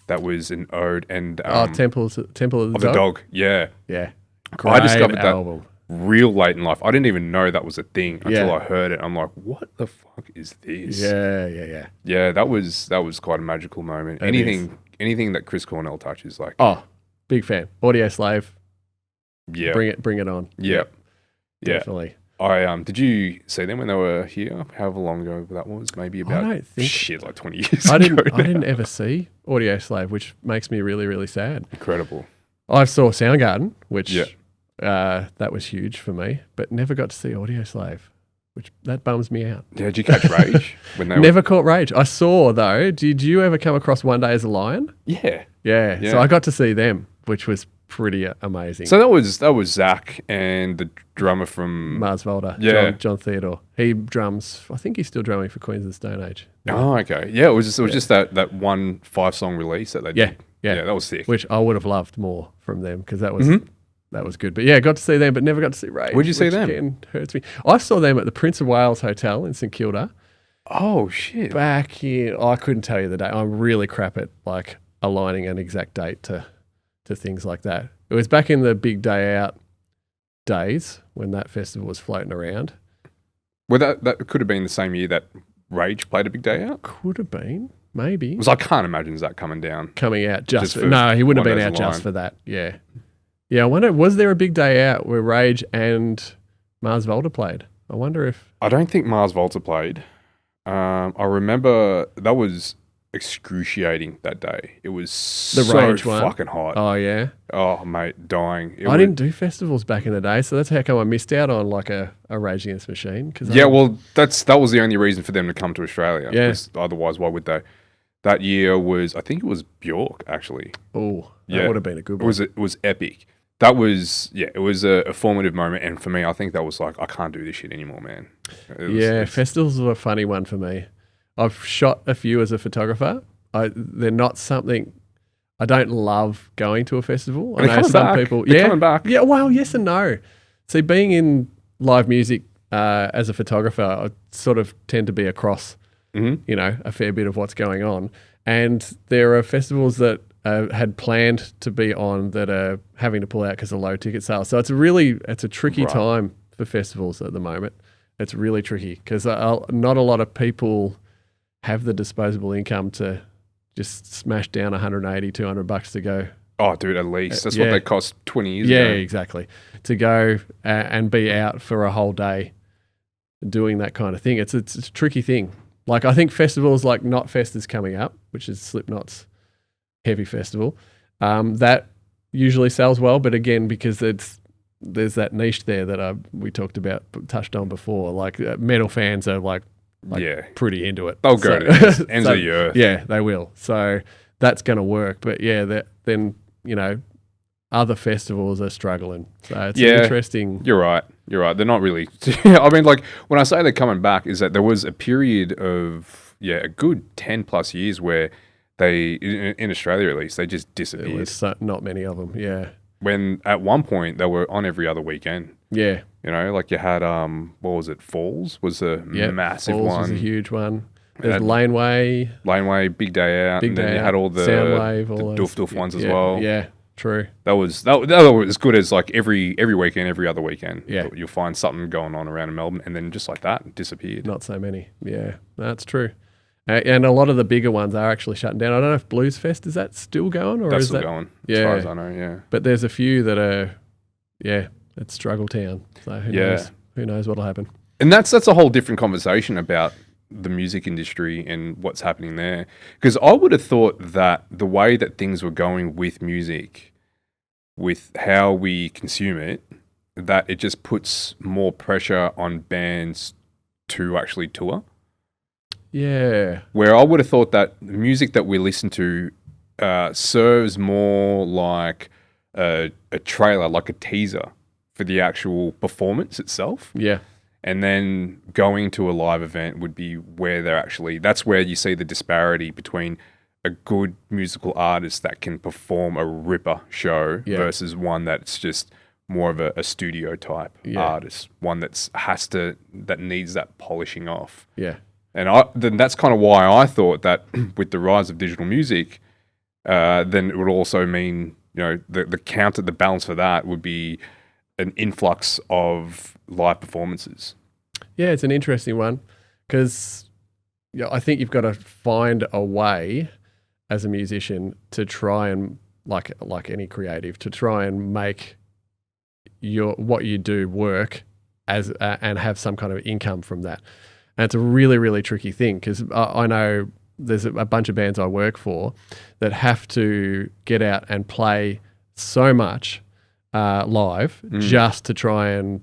that was an ode and Temple of the Dog. Yeah. Great I discovered album. that real late in life. I didn't even know that was a thing until I heard it. I'm like, what the fuck is this? Yeah. Yeah, that was quite a magical moment. Anything that Chris Cornell touches, like, big fan. Audio Slave. Yeah, bring it on. Yeah, definitely. Did you see them when they were here? However long ago that was? Maybe about like 20 years. I didn't ever see Audio Slave, which makes me really, really sad. Incredible. I saw Soundgarden, which that was huge for me, but never got to see Audio Slave, which that bums me out. Yeah, did you catch Rage when they never caught Rage? I saw though. Did you ever come across One Day as a Lion? Yeah. So I got to see them, which was pretty amazing. So that was Zach and the drummer from Mars Volta, John Theodore. He drums. I think he's still drumming for Queens of the Stone Age. Oh, okay. Yeah, it was just that one 5-song release that they did. Yeah, that was sick. Which I would have loved more from them because that was good. But got to see them, but never got to see Rage. Where'd you see them? Again, hurts me. I saw them at the Prince of Wales Hotel in St Kilda. Oh shit! Back in, I couldn't tell you the date. I'm really crap at like aligning an exact date to things like that. It was back in the Big Day Out days when that festival was floating around. Well, that could have been the same year that Rage played a Big Day Out. Could have been, maybe. Because I can't imagine Zach coming out just for no, he wouldn't have been out just for that. Yeah. I wonder, was there a Big Day Out where Rage and Mars Volta played? I wonder if... I don't think Mars Volta played. I remember that was excruciating that day. It was so Rage one. Fucking hot. Oh, yeah? Oh, mate, dying. I didn't do festivals back in the day, so that's how come I missed out on like a Rage Against the Machine. That was the only reason for them to come to Australia. Yeah. Otherwise, why would they? That year I think it was Bjork, actually. Oh, that would have been a good one. It was epic. That was, it was a formative moment. And for me, I think that was like, I can't do this shit anymore, man. Festivals are a funny one for me. I've shot a few as a photographer. They're not something, I don't love going to a festival. I know some people, they're coming back. Yeah, well, yes and no. See, being in live music as a photographer, I sort of tend to be across, a fair bit of what's going on. And there are festivals that had planned to be on that are having to pull out because of low ticket sales. So it's a tricky time for festivals at the moment. It's really tricky because not a lot of people have the disposable income to just smash down $180, $200 to go. Oh, dude, at least. That's what they cost 20 years ago. Yeah, exactly. To go and be out for a whole day doing that kind of thing. It's a tricky thing. Like, I think festivals like Knotfest is coming up, which is Slipknot's heavy festival. That usually sells well, but again, because there's that niche there that we touched on before. Like, metal fans are like pretty into it. They'll go to ends of the earth. Yeah, they will. So that's going to work. But then, other festivals are struggling. So it's interesting. You're right. They're not really. I mean, like, when I say they're coming back, is that there was a period of, a good 10 plus years where they, in Australia at least, they just disappeared. There was not many of them, yeah. When at one point they were on every other weekend. Yeah. Like you had, what was it? Falls was a massive Falls one. Was a huge one. There's Laneway, Big Day Out, and then you had all the Soundwave, the Doof ones as well. Yeah, true. That was as good as like every weekend, every other weekend. Yeah, you'll find something going on around in Melbourne, and then just like that, it disappeared. Not so many. Yeah, that's true. And a lot of the bigger ones are actually shutting down. I don't know if Blues Fest, is that still going? That's still going, as far as I know, yeah. But there's a few that are, it's struggle town. So who knows? Who knows what'll happen? And that's a whole different conversation about the music industry and what's happening there. Because I would have thought that the way that things were going with music, with how we consume it, that it just puts more pressure on bands to actually tour. Yeah. Where I would have thought that the music that we listen to serves more like a trailer, like a teaser for the actual performance itself. Yeah. And then going to a live event would be where that's where you see the disparity between a good musical artist that can perform a ripper show versus one that's just more of a studio type artist, one that needs that polishing off. Yeah. And then that's kind of why I thought that with the rise of digital music, then it would also mean, the balance for that would be an influx of live performances. Yeah, it's an interesting one because I think you've got to find a way as a musician to try and, like any creative, to try and make what you do work and have some kind of income from that. And it's a really, really tricky thing because I know there's a bunch of bands I work for that have to get out and play so much live just to try and,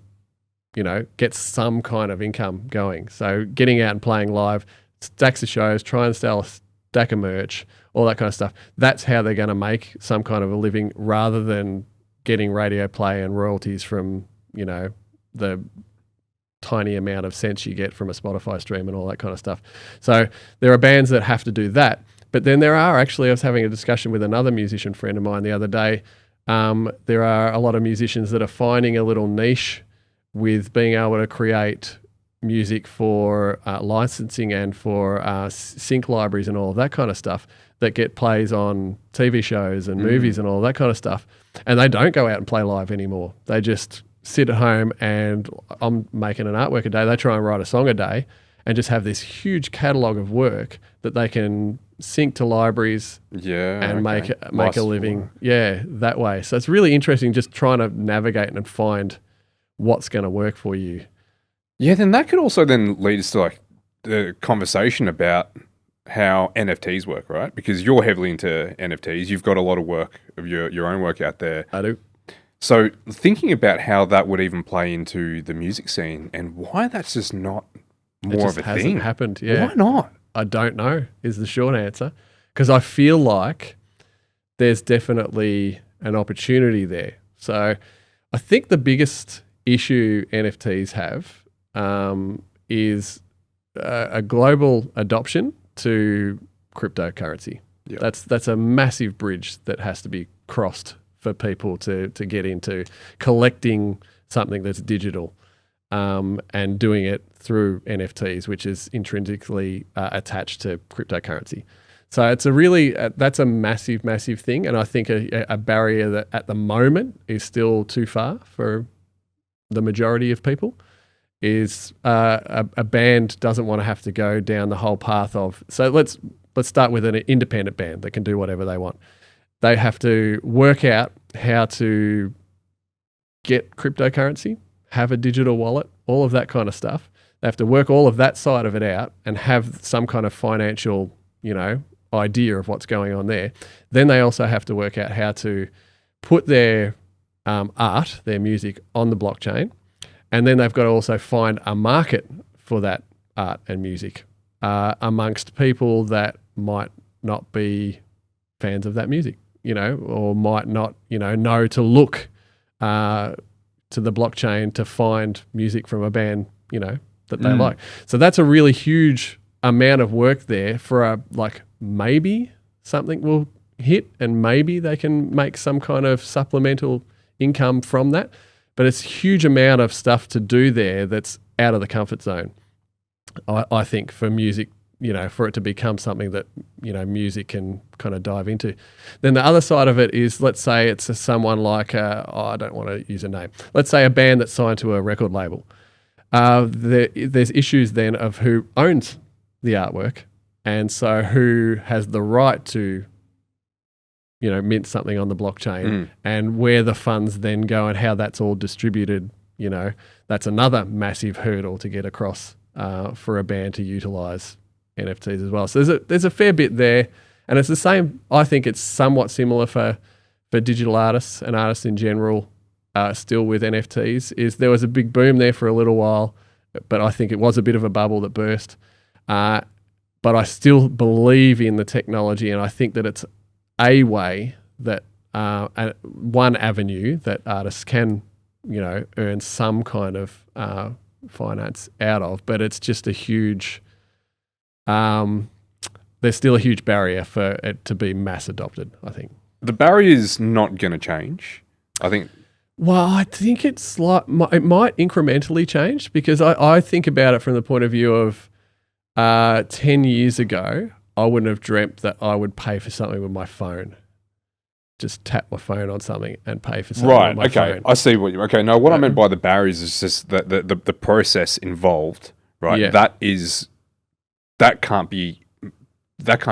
get some kind of income going. So getting out and playing live, stacks of shows, try and sell a stack of merch, all that kind of stuff. That's how they're going to make some kind of a living rather than getting radio play and royalties from, the tiny amount of cents you get from a Spotify stream and all that kind of stuff. So there are bands that have to do that. But then I was having a discussion with another musician friend of mine the other day. There are a lot of musicians that are finding a little niche with being able to create music for licensing and for sync libraries and all of that kind of stuff that get plays on TV shows and movies and all that kind of stuff. And they don't go out and play live anymore. They just sit at home and I'm making an artwork a day. They try and write a song a day and just have this huge catalogue of work that they can sync to libraries and make a living that way. So it's really interesting just trying to navigate and find what's going to work for you. Yeah, then that could also then lead us to like the conversation about how NFTs work, right? Because you're heavily into NFTs. You've got a lot of work of your own work out there. I do. So thinking about how that would even play into the music scene and why that's just not more of a thing. It just hasn't happened, yeah. Why not? I don't know is the short answer. Because I feel like there's definitely an opportunity there. So I think the biggest issue NFTs have is a global adoption to cryptocurrency. Yep. That's a massive bridge that has to be crossed for people to get into collecting something that's digital and doing it through NFTs, which is intrinsically attached to cryptocurrency. So it's that's a massive, massive thing. And I think a barrier that at the moment is still too far for the majority of people is a band doesn't want to have to go down the whole path of, so let's start with an independent band that can do whatever they want. They have to work out how to get cryptocurrency, have a digital wallet, all of that kind of stuff. They have to work all of that side of it out and have some kind of financial, idea of what's going on there. Then they also have to work out how to put their art, their music on the blockchain. And then they've got to also find a market for that art and music amongst people that might not be fans of that music, or might not, know to look to the blockchain to find music from a band, that they like. So that's a really huge amount of work there for maybe something will hit and maybe they can make some kind of supplemental income from that. But it's a huge amount of stuff to do there that's out of the comfort zone, I think, for music, for it to become something that, music can kind of dive into. Then the other side of it is, let's say it's someone like, I don't want to use a name. Let's say a band that's signed to a record label. There's issues then of who owns the artwork and so who has the right to, mint something on the blockchain and where the funds then go and how that's all distributed. That's another massive hurdle to get across for a band to utilize NFTs as well. So there's a fair bit there, and it's the same. I think it's somewhat similar for digital artists and artists in general. Still with NFTs, is there was a big boom there for a little while, but I think it was a bit of a bubble that burst. But I still believe in the technology, and I think that it's a way that one avenue that artists can, earn some kind of finance out of, but it's just a huge. There's still a huge barrier for it to be mass adopted, I think. The barrier is not going to change. I think. Well, I think it's like it might incrementally change, because I think about it from the point of view of 10 years ago, I wouldn't have dreamt that I would pay for something with my phone. Just tap my phone on something and pay for something with my phone. Right, I see what you... Okay, no, what I meant by the barriers is just that the process involved, right? Yeah. That can't be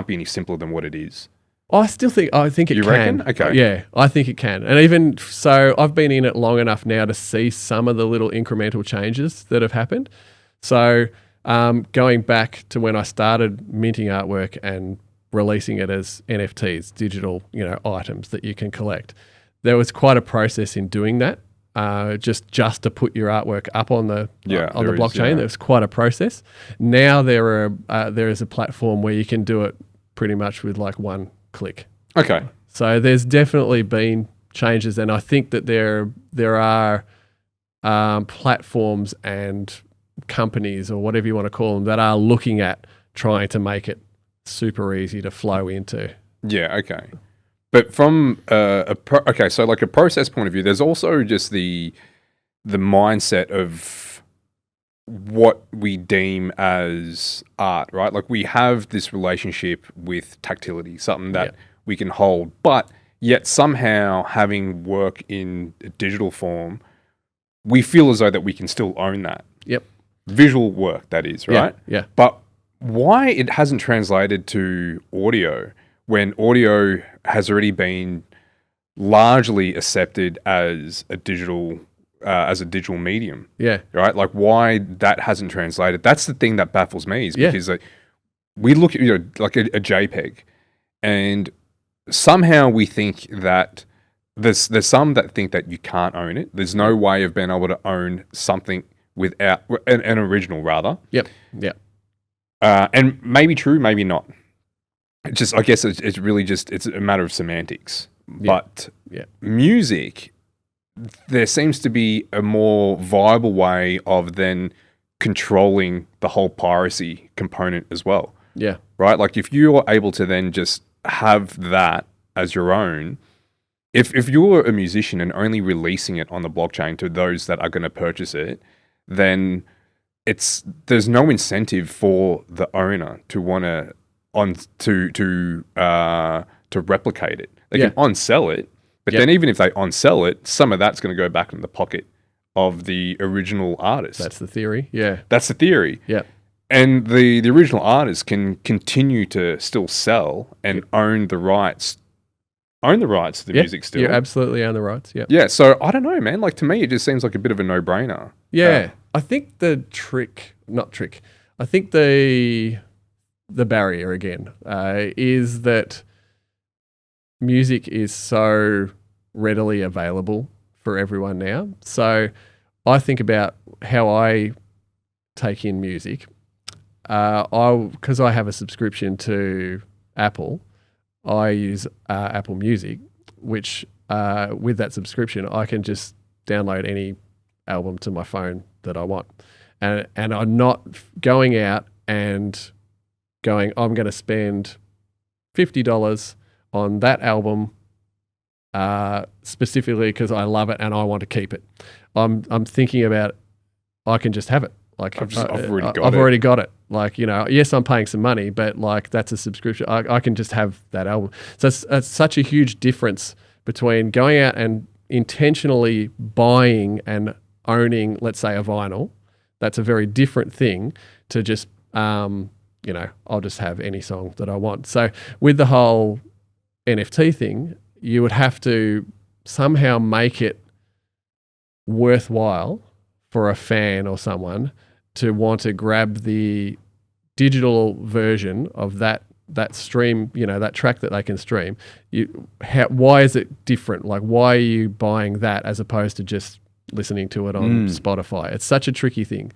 any simpler than what it is. I think it You can. reckon? Okay. Yeah, I think it can. And even so, I've been in it long enough now to see some of the little incremental changes that have happened. So going back to when I started minting artwork and releasing it as NFTs, digital, items that you can collect, there was quite a process in doing that. Just to put your artwork up on the blockchain, there was quite a process. Now there is a platform where you can do it pretty much with like one click. Okay. So there's definitely been changes, and I think that there are platforms and companies, or whatever you want to call them, that are looking at trying to make it super easy to flow into. Yeah. Okay. But from so like a process point of view, there's also just the mindset of what we deem as art, right? Like we have this relationship with tactility, something that we can hold, but yet somehow having work in a digital form, we feel as though that we can still own that. Yep. Visual work, that is, right? Yeah. But why it hasn't translated to audio when audio has already been largely accepted as a digital medium. Yeah. Right? Like why that hasn't translated. That's the thing that baffles me, is because we look at like a JPEG, and somehow we think that there's some that think that you can't own it. There's no way of being able to own something without an original, rather. Yep. And maybe true, maybe not. I guess it's really just, it's a matter of semantics. But music, there seems to be a more viable way of then controlling the whole piracy component as well. Yeah. Right? Like if you're able to then just have that as your own, if you're a musician and only releasing it on the blockchain to those that are going to purchase it, then there's no incentive for the owner to want to replicate it. They can on-sell it, but then even if they on-sell it, some of that's going to go back in the pocket of the original artist. That's the theory. Yeah. That's the theory. Yeah. And the original artist can continue to still sell and own the rights to the music still. You absolutely own the rights. Yeah. Yeah. So I don't know, man. Like to me, it just seems like a bit of a no-brainer. Yeah. I think I think the barrier again is that music is so readily available for everyone now. So I think about how I take in music. Because I have a subscription to Apple, I use Apple Music, which with that subscription, I can just download any album to my phone that I want. And I'm not going out and going, I'm going to spend $50 on that album specifically because I love it and I want to keep it. I'm thinking about I can just have it. Like I've already got it. Like, yes, I'm paying some money, but like that's a subscription. I can just have that album. So it's such a huge difference between going out and intentionally buying and owning, let's say, a vinyl. That's a very different thing to just, I'll just have any song that I want. So with the whole NFT thing, you would have to somehow make it worthwhile for a fan or someone to want to grab the digital version of that stream, that track that they can stream. Why is it different? Like, why are you buying that as opposed to just listening to it on Spotify? It's such a tricky thing.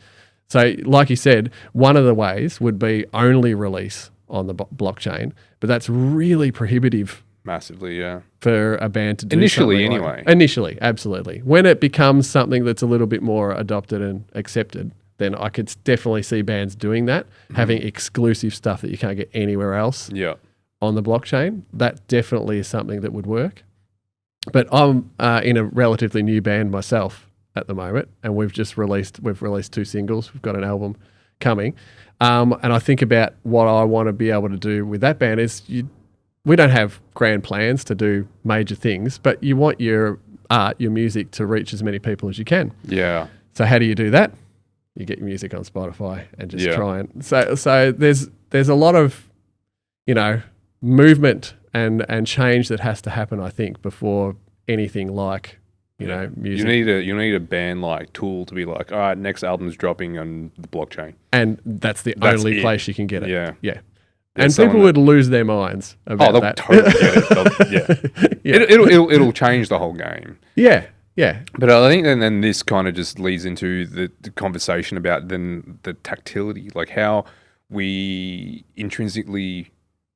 So like you said, one of the ways would be only release on the blockchain, but that's really prohibitive massively, yeah. For a band to do Initially, something anyway. Initially, absolutely. When it becomes something that's a little bit more adopted and accepted, then I could definitely see bands doing that, having exclusive stuff that you can't get anywhere else Yeah. on the blockchain. That definitely is something that would work. But I'm in a relatively new band myself at the moment, and we've released 2 singles. We've got an album coming. And I think about what I want to be able to do with that band is we don't have grand plans to do major things, but you want your art, your music to reach as many people as you can. Yeah. So how do you do that? You get your music on Spotify and just try and so there's a lot of, movement and change that has to happen, I think, before anything like, music. You need a band like Tool to be like, all right, next album's dropping on the blockchain. And that's the only place you can get it. Yeah. Yeah. And people would lose their minds about they'll that. Totally get it. It'll change the whole game. Yeah. Yeah. But I think then this kind of just leads into the conversation about then the tactility, like how we intrinsically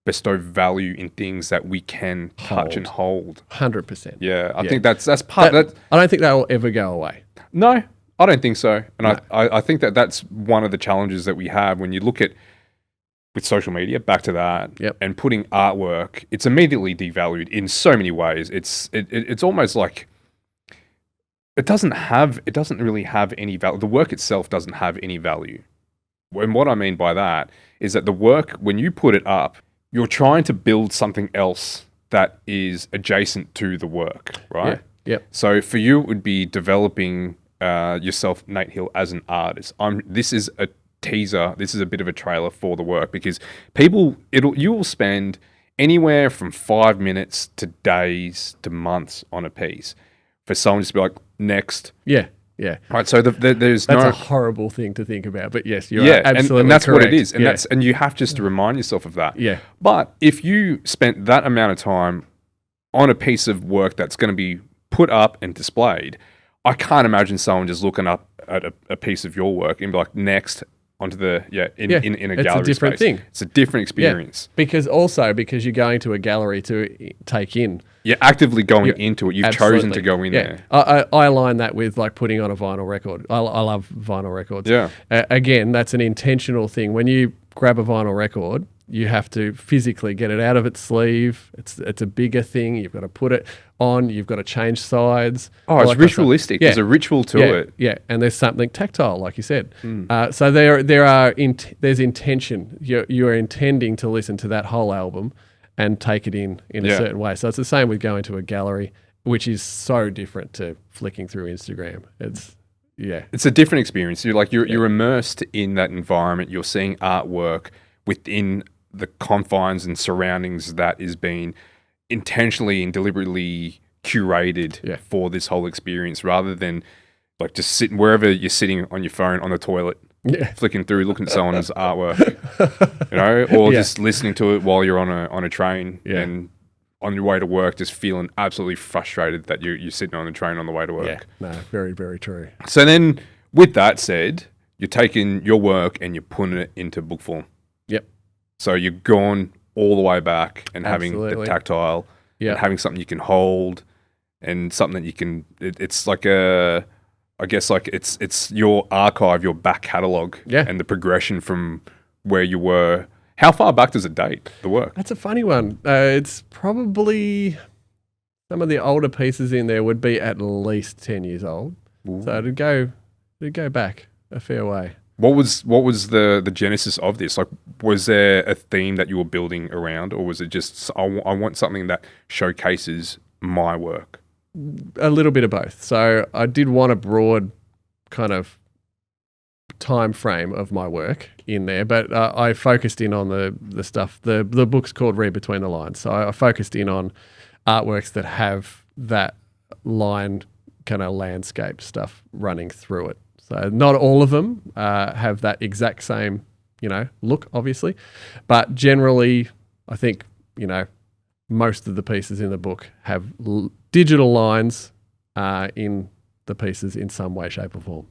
bestow value in things that we can touch and hold. 100%. Yeah, I think that's part of that. I don't think that will ever go away. No, I don't think so. And I think that's one of the challenges that we have when you look at with social media, back to that, and putting artwork, it's immediately devalued in so many ways. It's almost like it doesn't really have any value. The work itself doesn't have any value. And what I mean by that is that the work, when you put it up, you're trying to build something else that is adjacent to the work, right? Yeah. So for you, it would be developing yourself, Nate Hill, as an artist. This is a teaser. This is a bit of a trailer for the work because you will spend anywhere from 5 minutes to days to months on a piece for someone just to be like, next. Yeah. Yeah. Right. So that's a horrible thing to think about, but yes, you're absolutely and that's correct. what it is, and you have just to remind yourself of that. Yeah. But if you spent that amount of time on a piece of work that's going to be put up and displayed, I can't imagine someone just looking up at a piece of your work and be like, next onto the in a gallery. It's a different thing. It's a different experience. Yeah. Because you're going to a gallery to take in. You're actively going into it. You've chosen to go in there. I align that with like putting on a vinyl record. I love vinyl records. Yeah. Again, that's an intentional thing. When you grab a vinyl record, you have to physically get it out of its sleeve. It's a bigger thing. You've got to put it on. You've got to change sides. Oh, it's ritualistic. There's a ritual to it. Yeah, and there's something tactile, like you said. So there's intention. You're intending to listen to that whole album and take it in a certain way. So it's the same with going to a gallery, which is so different to flicking through Instagram. It's a different experience. You're immersed in that environment. You're seeing artwork within the confines and surroundings that is being intentionally and deliberately curated for this whole experience, rather than like just sitting wherever you're sitting on your phone on the toilet, flicking through, looking at someone's artwork, or just listening to it while you're on a train and on your way to work, just feeling absolutely frustrated that you're sitting on a train on the way to work. Yeah, no, very, very true. So then, with that said, you're taking your work and you're putting it into book form. Yep. So you're going all the way back and having the tactile, and having something you can hold, and something that you can. It's like it's your archive, your back catalogue, and the progression from where you were. How far back does it date, the work? That's a funny one. It's probably some of the older pieces in there would be at least 10 years old. Ooh. So it'd go back a fair way. What was the genesis of this? Like, was there a theme that you were building around, or was it just I want something that showcases my work? A little bit of both. So I did want a broad kind of time frame of my work in there, but I focused in on the stuff. The book's called Read Between the Lines. So I focused in on artworks that have that line kind of landscape stuff running through it. So not all of them have that exact same, look, obviously. But generally, I think, most of the pieces in the book have digital lines in the pieces in some way, shape or form.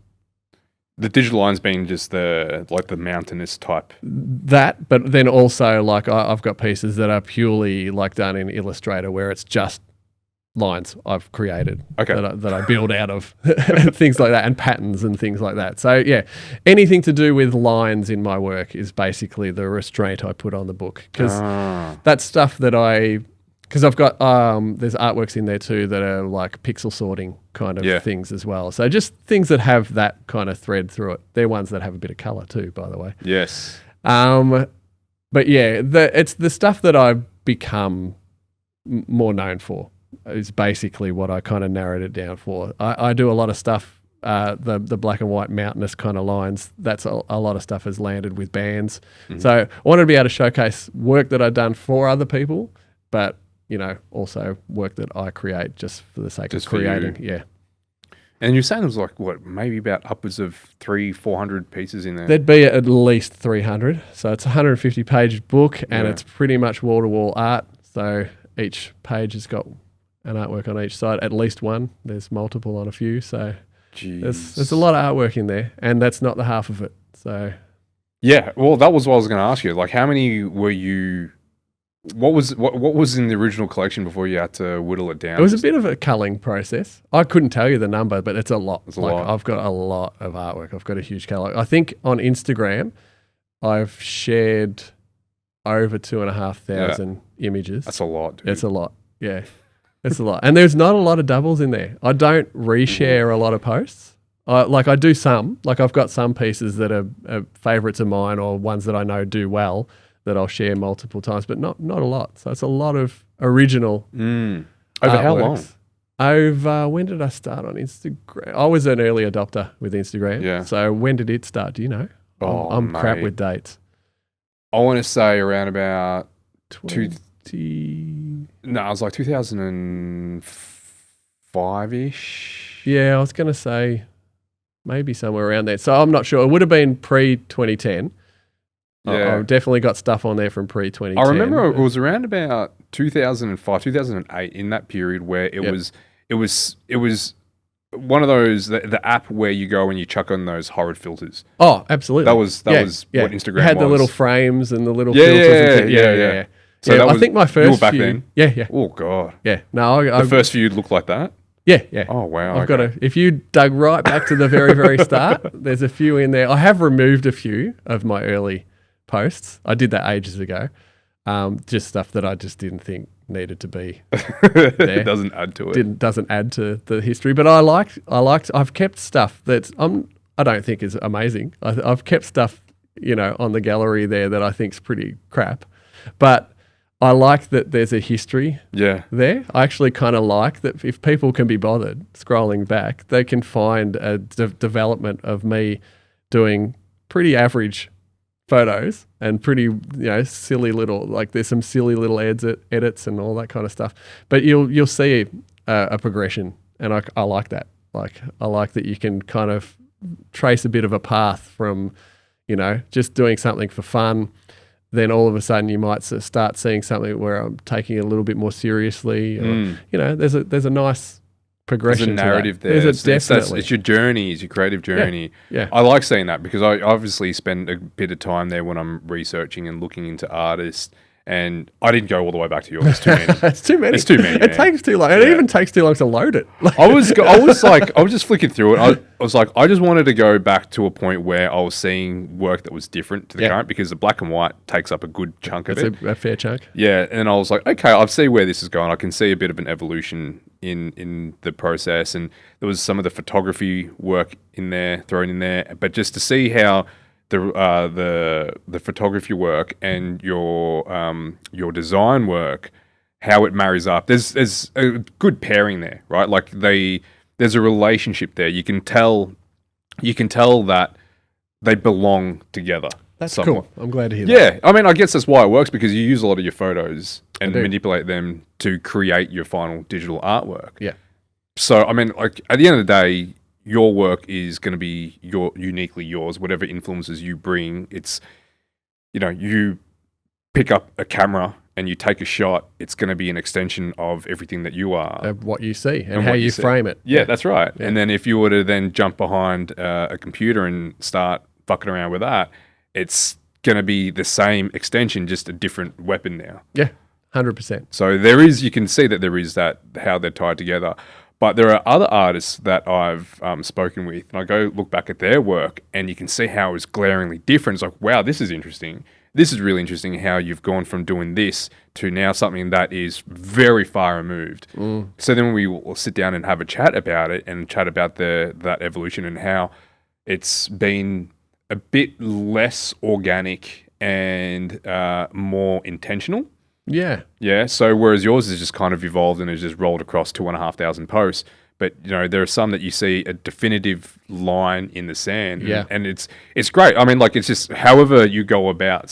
The digital lines being just the mountainous type. That, but then also like I've got pieces that are purely like done in Illustrator where it's just lines I've created that I build out of things like that, and patterns and things like that. So yeah, anything to do with lines in my work is basically the restraint I put on the book, because that's stuff that because I've got there's artworks in there too that are like pixel sorting kind of things as well. So just things that have that kind of thread through it. They're ones that have a bit of color too, by the way. Yes. But yeah, it's the stuff that I've become more known for is basically what I kind of narrowed it down for. I do a lot of stuff, the black and white mountainous kind of lines. That's a lot of stuff has landed with bands. Mm-hmm. So I wanted to be able to showcase work that I've done for other people, but also work that I create just for the sake of creating. Yeah. And you're saying there's like maybe about upwards of 300-400 pieces in there. There'd be at least 300. So it's a 150-page book, and it's pretty much wall-to-wall art. So each page has got an artwork on each side, at least one. There's multiple on a few. So there's a lot of artwork in there, and that's not the half of it. So yeah, well, that was what I was going to ask you. Like, how many were you? What was in the original collection before you had to whittle it down? It was a bit of a culling process. I couldn't tell you the number, but it's a lot. It's a lot. I've got a lot of artwork. I've got a huge catalog. I think on Instagram, I've shared over 2,500 images. That's a lot, dude. It's a lot. Yeah, it's a lot. And there's not a lot of doubles in there. I don't reshare a lot of posts. I do some. Like I've got some pieces that are favorites of mine or ones that I know do well that I'll share multiple times, but not a lot. So it's a lot of original. Over how long? Over, when did I start on Instagram? I was an early adopter with Instagram. Yeah. So when did it start? Do you know? I'm crap with dates. I want to say around about 20. No, I was like 2005-ish. Yeah, I was going to say maybe somewhere around there. So I'm not sure. It would have been pre-2010. Yeah. I've definitely got stuff on there from pre-2010. I remember it was around about 2005, 2008, in that period where it was one of those, the app where you go and you chuck on those horrid filters. Oh, absolutely. That was what Instagram had was. the little frames and the little filters. Yeah. So I think my first you were back then? Yeah. Oh, God. Yeah. No, the first few looked like that? Yeah. Oh, wow. I've got if you dug right back to the very, very start, there's a few in there. I have removed a few of my early posts. I did that ages ago. Just stuff that I just didn't think needed to be there. It doesn't add to it. Doesn't add to the history. But I've kept stuff that I don't think is amazing. I've kept stuff, on the gallery there that I think's pretty crap. But I like that there's a history there. I actually kind of like that if people can be bothered scrolling back, they can find a development of me doing pretty average photos and pretty silly little, like there's some silly little edits and all that kind of stuff, but you'll see a progression, and I like that. Like I like that you can kind of trace a bit of a path from just doing something for fun, then all of a sudden you might start seeing something where I'm taking it a little bit more seriously, or, there's a nice progression. There's a narrative there. It's your journey, it's your creative journey. Yeah. I like seeing that because I obviously spend a bit of time there when I'm researching and looking into artists. And I didn't go all the way back to yours. It's too many. It's too many. It's too many. It takes too long. It even takes too long to load it. I was just flicking through it. I was like, I just wanted to go back to a point where I was seeing work that was different to the current, because the black and white takes up a good chunk of it. It's a fair chunk. Yeah, and I was like, okay, I see where this is going. I can see a bit of an evolution in the process, and there was some of the photography work thrown in there, but just to see how the photography work and your design work, how it marries up. There's a good pairing there, right? Like there's a relationship there. You can tell that they belong together. That's somewhat. cool. I'm glad to hear that. Yeah, I mean, I guess that's why it works, because you use a lot of your photos and manipulate them to create your final digital artwork. Yeah. So I mean, like at the end of the day, your work is going to be uniquely yours. Whatever influences you bring, it's, you pick up a camera and you take a shot, it's going to be an extension of everything that you are. Of what you see and how you frame it. Yeah, that's right. Yeah. And then if you were to then jump behind a computer and start fucking around with that, it's going to be the same extension, just a different weapon now. Yeah, 100%. So you can see that there is that, how they're tied together. But there are other artists that I've spoken with, and I go look back at their work, and you can see how it's glaringly different. It's like, wow, this is interesting. This is really interesting how you've gone from doing this to now something that is very far removed. So then we will sit down and have a chat about it and chat about that evolution and how it's been a bit less organic and more intentional. Yeah. Yeah. So whereas yours is just kind of evolved and has just rolled across 2,500 posts. But, there are some that you see a definitive line in the sand. Yeah. And it's great. I mean, like, it's just however you go about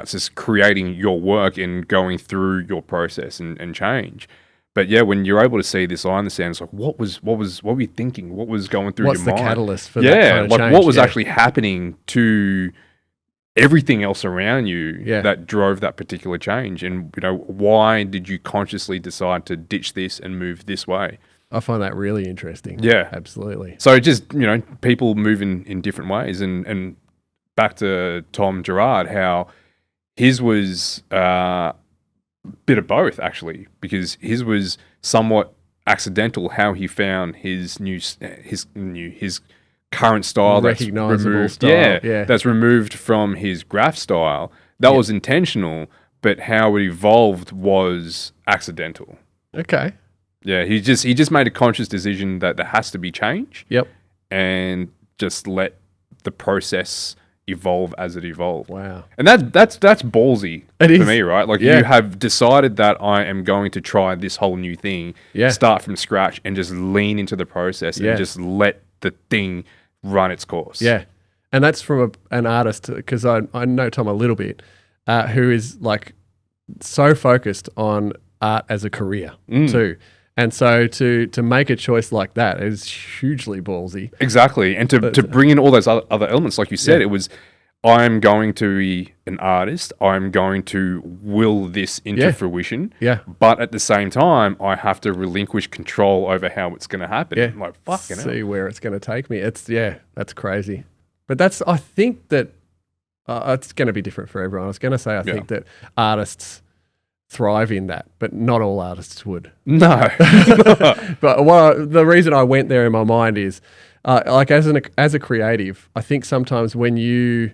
just creating your work and going through your process and change. But yeah, when you're able to see this line in the sand, it's like, what were you thinking? What was going through your mind? What's the catalyst for that kind of change? What was actually happening to everything else around you that drove that particular change? And, why did you consciously decide to ditch this and move this way? I find that really interesting. Yeah. Absolutely. So just, people move in different ways. And back to Tom Gerard, how his was a bit of both, actually, because his was somewhat accidental how he found his current style that's removed, style. That's removed from his graph style. That was intentional, but how it evolved was accidental. Okay. Yeah, he just made a conscious decision that there has to be change. Yep. And just let the process evolve as it evolved. Wow. And that's ballsy for me, right? Like, you have decided that I am going to try this whole new thing, start from scratch and just lean into the process and just let the thing run its course. Yeah. And that's from an artist, because I know Tom a little bit, who is like so focused on art as a career too. And so to make a choice like that is hugely ballsy. Exactly. And to bring in all those other elements, like you said, it was, I'm going to be an artist. I'm going to will this into fruition. Yeah. But at the same time, I have to relinquish control over how it's going to happen. Yeah. I'm like, fucking hell. See where it's going to take me. That's crazy. But I think that it's going to be different for everyone. I was going to say, I think that artists thrive in that, but not all artists would. No. But the reason I went there in my mind is, like as a creative, I think sometimes when you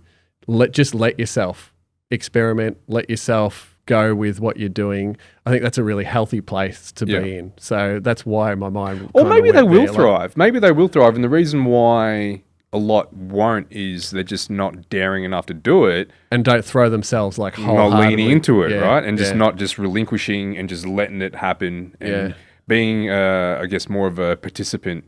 let yourself experiment, let yourself go with what you're doing, I think that's a really healthy place to be in. So that's why my mind. Or maybe they will thrive. Maybe they will thrive, and the reason why a lot won't is they're just not daring enough to do it and don't throw themselves like not leaning into it, right? And just not just relinquishing and just letting it happen and being, I guess, more of a participant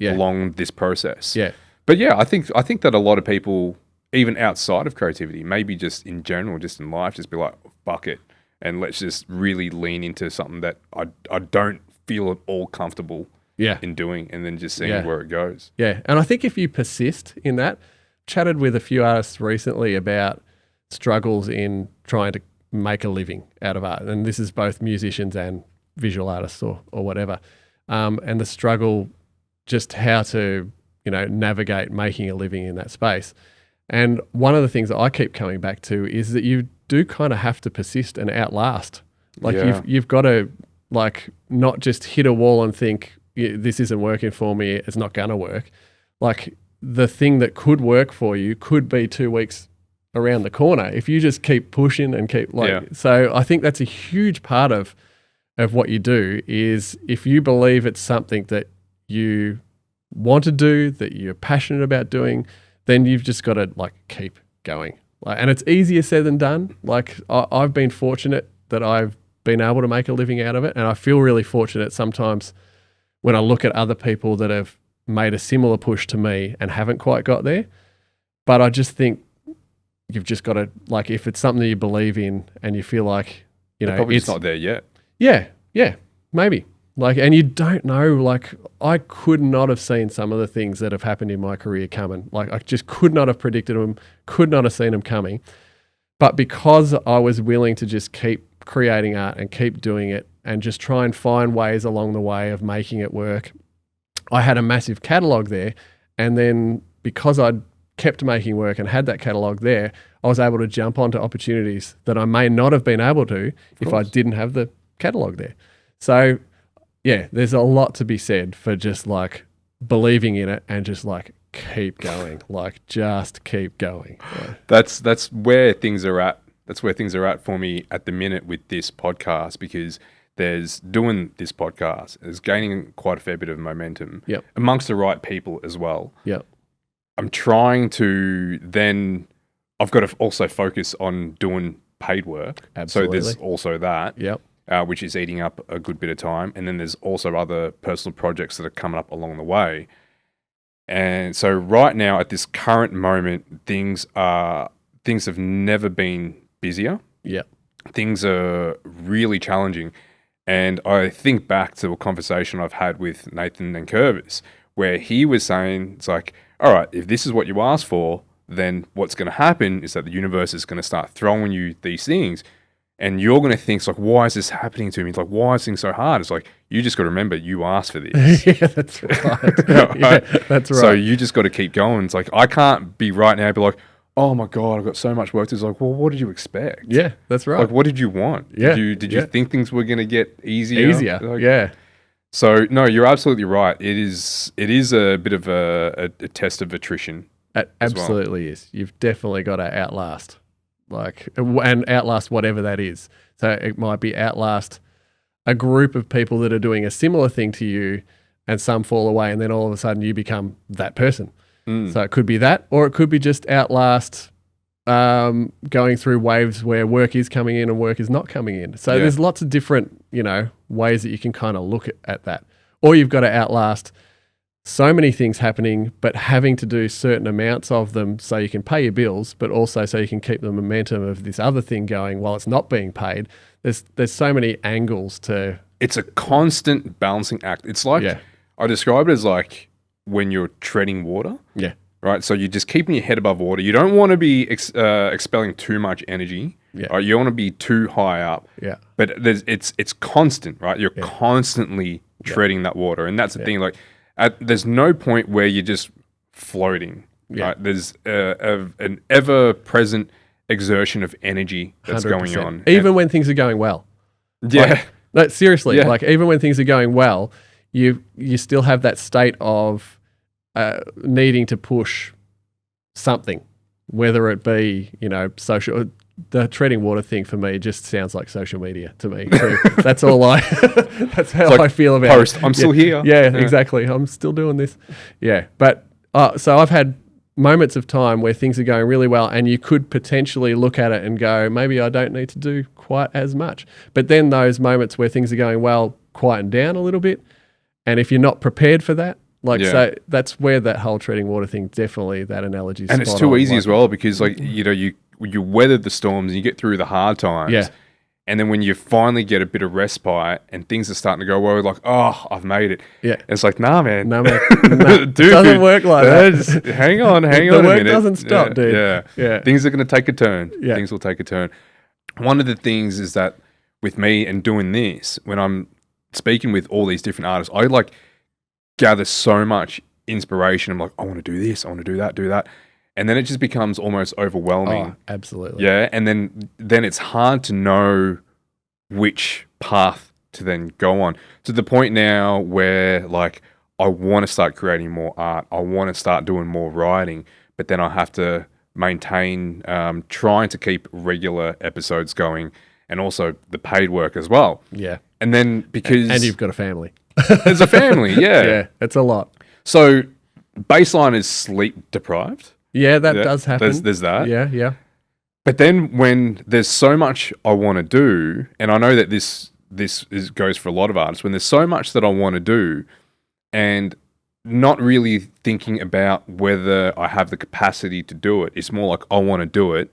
along this process. Yeah. But I think that a lot of people, even outside of creativity, maybe just in general, just in life, just be like, fuck it, and let's just really lean into something that I don't feel at all comfortable in doing, and then just seeing where it goes. Yeah. And I think if you persist in that, chatted with a few artists recently about struggles in trying to make a living out of art. And this is both musicians and visual artists or whatever. And the struggle, just how to, navigate making a living in that space. And one of the things that I keep coming back to is that you do kind of have to persist and outlast. Like you've got to not just hit a wall and think, this isn't working for me, it's not going to work. Like the thing that could work for you could be 2 weeks around the corner if you just keep pushing and keep so I think that's a huge part of what you do is if you believe it's something that you want to do, that you're passionate about doing, then you've just got to keep going. And it's easier said than done. Like I've been fortunate that I've been able to make a living out of it. And I feel really fortunate sometimes when I look at other people that have made a similar push to me and haven't quite got there. But I just think you've just got to, if it's something that you believe in and you feel like, probably it's not there yet. Yeah, maybe. And you don't know, I could not have seen some of the things that have happened in my career coming. I just could not have predicted them, could not have seen them coming. But because I was willing to just keep creating art and keep doing it and just try and find ways along the way of making it work, I had a massive catalog there. And then because I'd kept making work and had that catalog there, I was able to jump onto opportunities that I may not have been able to if I didn't have the catalog there. So yeah, there's a lot to be said for just like believing in it and just like keep going, like just keep going. Yeah. That's where things are at. That's where things are at for me at the minute with this podcast, because there's doing this podcast is gaining quite a fair bit of momentum amongst the right people as well. Yep. I'm trying to then, I've got to also focus on doing paid work. Absolutely. So there's also that, Yep. Which is eating up a good bit of time. And then there's also other personal projects that are coming up along the way. And so right now at this current moment, things have never been busier. Yep. Things are really challenging. And I think back to a conversation I've had with Nathan and Curvis, where he was saying, it's like, all right, if this is what you asked for, then what's going to happen is that the universe is going to start throwing you these things. And you're going to think, it's like, why is this happening to me? It's like, why is things so hard? It's like, you just got to remember you asked for this. Yeah, that's right. Yeah, that's right. So you just got to keep going. It's like, I can't be right now, be like, oh my God, I've got so much work. It's like, well, what did you expect? Yeah, that's right. Like, what did you want? Yeah. Did you think things were going to get easier? Like, yeah. So no, you're absolutely right. It is a bit of a test of attrition. It absolutely is. You've definitely got to outlast, and outlast whatever that is. So it might be outlast a group of people that are doing a similar thing to you, and some fall away, and then all of a sudden you become that person. So it could be that, or it could be just outlast going through waves where work is coming in and work is not coming in. So there's lots of different, ways that you can kind of look at that. Or you've got to outlast so many things happening, but having to do certain amounts of them so you can pay your bills, but also so you can keep the momentum of this other thing going while it's not being paid. There's so many angles to... It's a constant balancing act. It's like, I describe it as like when you're treading water. Yeah. Right. So you're just keeping your head above water. You don't want to be expelling too much energy. Yeah. Right? You want to be too high up. Yeah. But it's constant, right? You're constantly treading that water. And that's the thing. Like, there's no point where you're just floating. Yeah. Right? There's an ever-present exertion of energy that's 100%. going on. Even when things are going well. Yeah. Like, seriously, like even when things are going well, you still have that state of needing to push something, whether it be, social. The treading water thing for me just sounds like social media to me. So that's all that's how I feel about it. I'm still here. Yeah, exactly. I'm still doing this. Yeah. But so I've had moments of time where things are going really well and you could potentially look at it and go, maybe I don't need to do quite as much. But then those moments where things are going well quieten down a little bit. And if you're not prepared for that, so that's where that whole treading water thing, definitely that analogy is. And it's too easy as well because you weathered the storms and you get through the hard times. Yeah. And then when you finally get a bit of respite and things are starting to go well, like, oh, I've made it. Yeah. And it's like, nah, man. No, man. Dude, it doesn't work like that. Hang on a minute. The work doesn't stop, dude. Yeah. Things are going to take a turn. Yeah. Things will take a turn. One of the things is that with me and doing this, when I'm speaking with all these different artists, I gather so much inspiration. I'm like, I want to do this, I want to do that. And then it just becomes almost overwhelming. Oh, absolutely. Yeah. And then it's hard to know which path to then go on, to the point now where like I want to start creating more art. I want to start doing more writing, but then I have to maintain trying to keep regular episodes going and also the paid work as well. Yeah. And then because... And you've got a family. There's a family, yeah. Yeah, it's a lot. So baseline is sleep deprived. Yeah, that does happen. There's that. Yeah. But then when there's so much I want to do, and I know that this goes for a lot of artists, when there's so much that I want to do and not really thinking about whether I have the capacity to do it, it's more like I want to do it.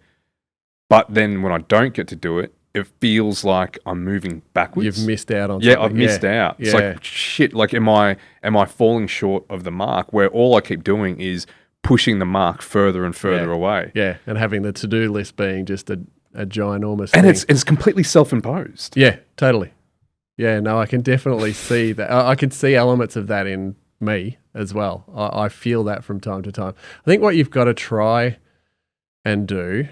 But then when I don't get to do it, it feels like I'm moving backwards. You've missed out on something. I've missed out. It's like, shit, like am I falling short of the mark where all I keep doing is pushing the mark further and further away. Yeah, and having the to-do list being just a ginormous And thing. it's completely self-imposed. Yeah, totally. Yeah, no, I can definitely see that. I can see elements of that in me as well. I feel that from time to time. I think what you've got to try and do,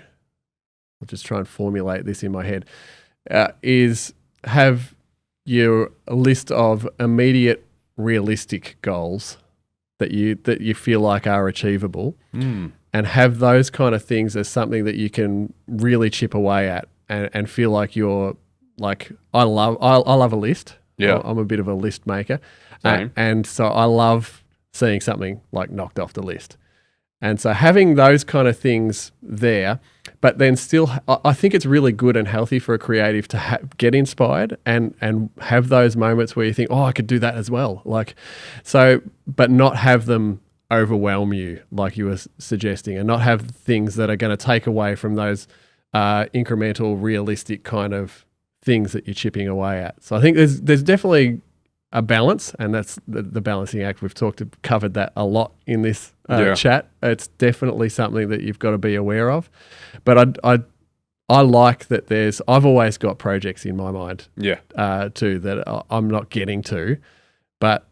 I'll just try and formulate this in my head, is have your list of immediate realistic goals that you feel like are achievable, and have those kind of things as something that you can really chip away at and feel like you're like, I love a list. Yeah. I'm a bit of a list maker. Same. And so I love seeing something like knocked off the list. And so having those kind of things there, but then still, I think it's really good and healthy for a creative to get inspired and have those moments where you think, oh, I could do that as well. Like, so, but not have them overwhelm you like you were suggesting, and not have things that are going to take away from those incremental, realistic kind of things that you're chipping away at. So I think there's definitely a balance, and that's the balancing act. We've covered that a lot in this chat. It's definitely something that you've got to be aware of. But I like that I've always got projects in my mind too that I'm not getting to, but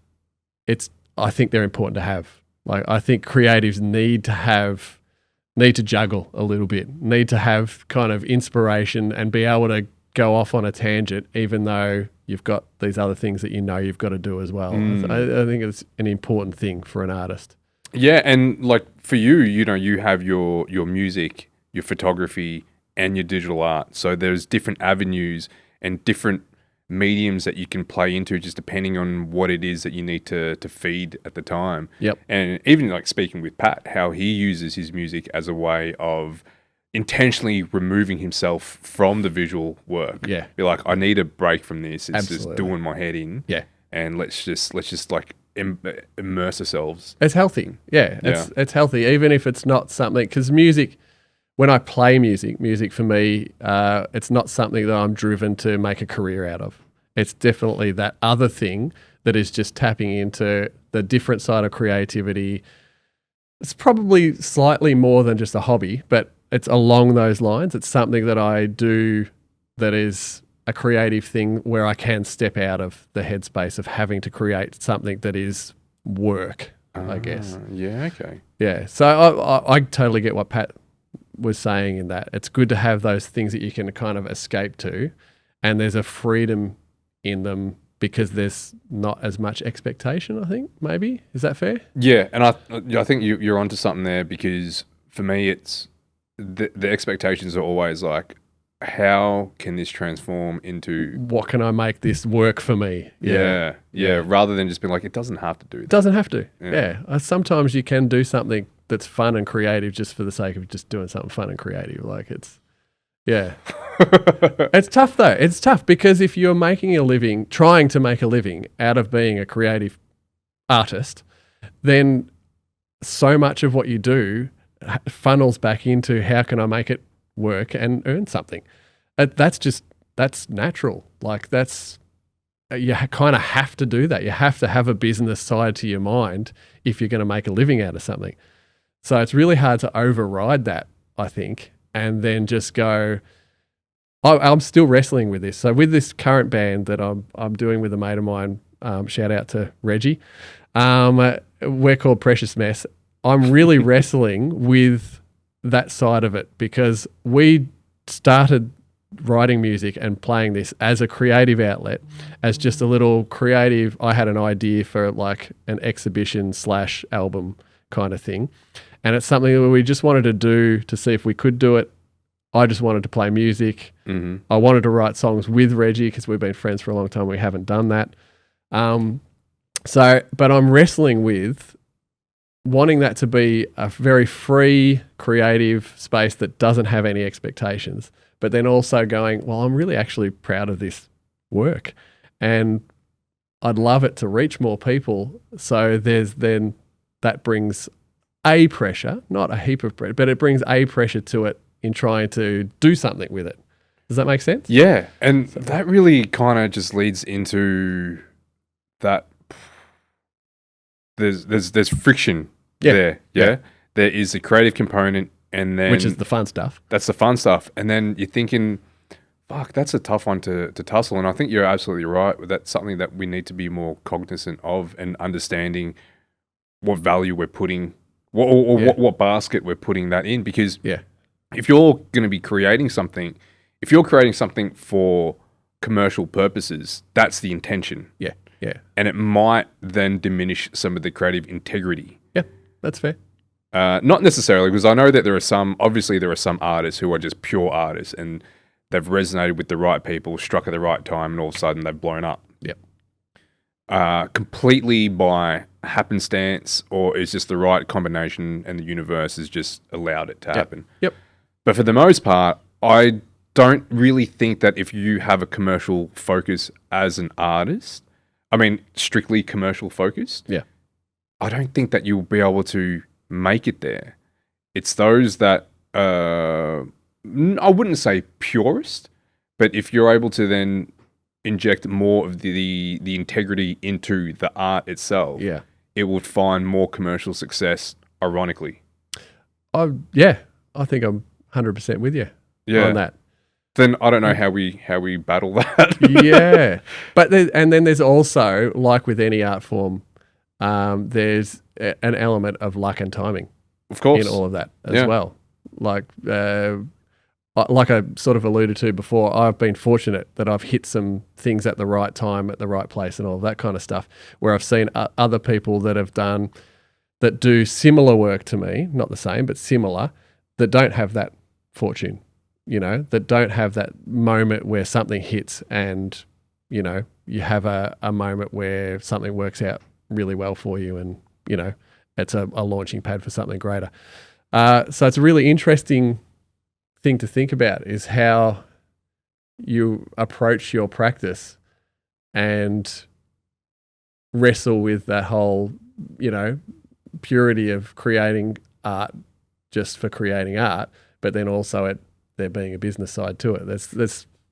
I think they're important to have. Like, I think creatives need to juggle a little bit, need to have kind of inspiration and be able to go off on a tangent, even though you've got these other things that you've got to do as well. I think it's an important thing for an artist. Yeah, and like for you, you have your music, your photography, and your digital art. So there's different avenues and different mediums that you can play into, just depending on what it is that you need to feed at the time. Yep. And even like speaking with Pat, how he uses his music as a way of intentionally removing himself from the visual work. Yeah. Be like, I need a break from this. It's Absolutely. just doing my head in. Yeah. And let's just like immerse ourselves. It's healthy. Yeah. It's healthy, even if it's not something, because music, when I play music for me, it's not something that I'm driven to make a career out of. It's definitely that other thing that is just tapping into the different side of creativity. It's probably slightly more than just a hobby, but it's along those lines. It's something that I do that is a creative thing where I can step out of the headspace of having to create something that is work, I guess. Yeah, okay. Yeah. So I totally get what Pat was saying in that. It's good to have those things that you can kind of escape to, and there's a freedom in them because there's not as much expectation, I think, maybe. Is that fair? Yeah, and I think you're onto something there, because for me it's the expectations are always like, how can this transform into... What can I make this work for me? Yeah. Rather than just being like, it doesn't have to do that. It doesn't have to. Yeah. Sometimes you can do something that's fun and creative just for the sake of just doing something fun and creative. Like it's tough though. It's tough because if you're trying to make a living out of being a creative artist, then so much of what you do funnels back into how can I make it work and earn something. That's natural. Like you kind of have to do that. You have to have a business side to your mind if you're going to make a living out of something. So it's really hard to override that, I think, and then just go, I'm still wrestling with this. So with this current band that I'm doing with a mate of mine, shout out to Reggie, we're called Precious Mess. I'm really wrestling with that side of it because we started writing music and playing this as a creative outlet, as just a little creative. I had an idea for like an exhibition / album kind of thing. And it's something that we just wanted to do to see if we could do it. I just wanted to play music. Mm-hmm. I wanted to write songs with Reggie because we've been friends for a long time. We haven't done that. But I'm wrestling with wanting that to be a very free, creative space that doesn't have any expectations, but then also going, well, I'm really actually proud of this work and I'd love it to reach more people. So that brings a pressure, not a heap of pressure, but it brings a pressure to it in trying to do something with it. Does that make sense? Yeah. And that really kind of just leads into that there's friction there. Yeah. there is the creative component, and then which is the fun stuff. That's the fun stuff. And then you're thinking, fuck, that's a tough one to tussle. And I think you're absolutely right. That's something that we need to be more cognizant of, and understanding what value we're putting, what basket we're putting that in. Because if you're going to be creating something, if you're creating something for commercial purposes, that's the intention. Yeah. And it might then diminish some of the creative integrity. Yeah, that's fair. Not necessarily, because I know that there are some artists who are just pure artists, and they've resonated with the right people, struck at the right time, and all of a sudden they've blown up. Yep. Completely by happenstance, or it's just the right combination and the universe has just allowed it to happen. Yep. But for the most part, I don't really think that if you have a commercial focus as an artist, I mean, strictly commercial focused, I don't think that you'll be able to make it there. It's those that, I wouldn't say purist, but if you're able to then inject more of the integrity into the art itself, it would find more commercial success, ironically. I think I'm 100% with you on that. Then I don't know how we battle that. Yeah. But then there's also, like with any art form, there's an element of luck and timing, of course, in all of that as well. Like I sort of alluded to before, I've been fortunate that I've hit some things at the right time, at the right place, and all of that kind of stuff, where I've seen other people that do similar work to me, not the same, but similar, that don't have that fortune, that don't have that moment where something hits and, you have a moment where something works out really well for you, and, it's a launching pad for something greater. So it's a really interesting thing to think about, is how you approach your practice and wrestle with that whole, purity of creating art just for creating art, but then also there being a business side to it.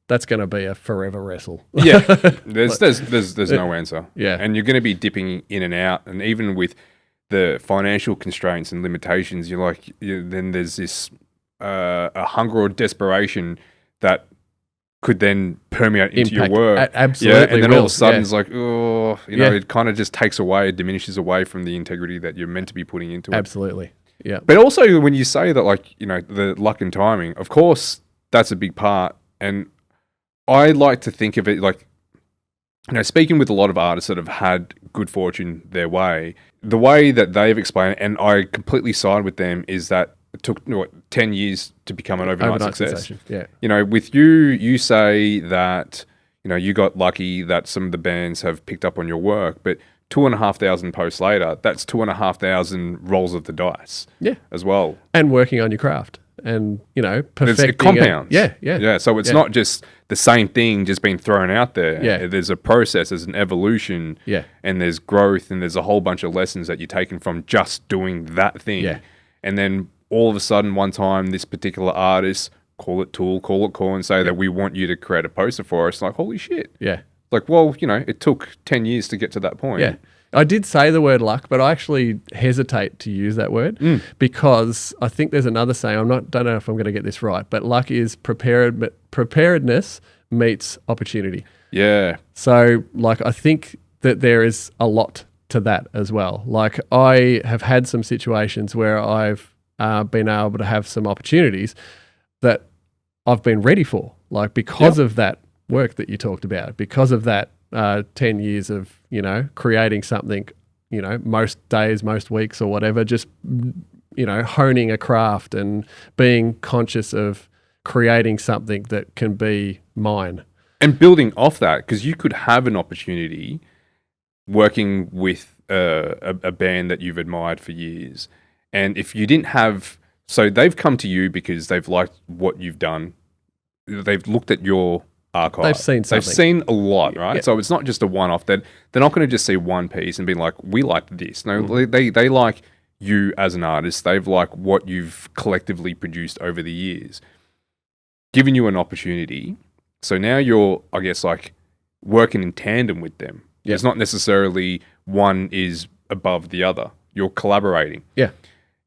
That's going to be a forever wrestle. Yeah, there's no answer. Yeah, and you're going to be dipping in and out, and even with the financial constraints and limitations, then there's this a hunger or desperation that could then permeate into your work. Absolutely, and then all of a sudden it's like, it kind of just takes away, it diminishes away from the integrity that you're meant to be putting into it. Absolutely, yeah. But also when you say that, the luck and timing, of course, that's a big part. And I like to think of it like, speaking with a lot of artists that have had good fortune their way, the way that they've explained it, and I completely side with them, is that it took 10 years to become an overnight success. Yeah. With you say that, you got lucky that some of the bands have picked up on your work, but 2,500 posts later, that's 2,500 rolls of the dice. Yeah. As well. And working on your craft and, perfecting it compounds. Yeah. So it's not just the same thing just being thrown out there. Yeah. There's a process, there's an evolution. Yeah. And there's growth, and there's a whole bunch of lessons that you're taking from just doing that thing. Yeah. And then all of a sudden, one time, this particular artist, call it Tool, call it KoRn, say that we want you to create a poster for us. Like, holy shit. Yeah. Like, well, it took 10 years to get to that point. Yeah. I did say the word luck, but I actually hesitate to use that word because I think there's another saying. Don't know if I'm going to get this right, but luck is preparedness meets opportunity. Yeah. So, I think that there is a lot to that as well. Like, I have had some situations where I've been able to have some opportunities that I've been ready for, because of that work that you talked about, because of that 10 years of, creating something, most days, most weeks or whatever, just, honing a craft and being conscious of creating something that can be mine. And building off that, because you could have an opportunity working with a band that you've admired for years. And if you didn't have, so they've come to you because they've liked what you've done. They've looked at your archive. They've seen something. They've seen a lot, right? Yeah. So it's not just a one-off. They're not going to just see one piece and be like, we like this. No, they like you as an artist. They've liked what you've collectively produced over the years, giving you an opportunity. So now you're, I guess, working in tandem with them. Yeah. It's not necessarily one is above the other. You're collaborating. Yeah.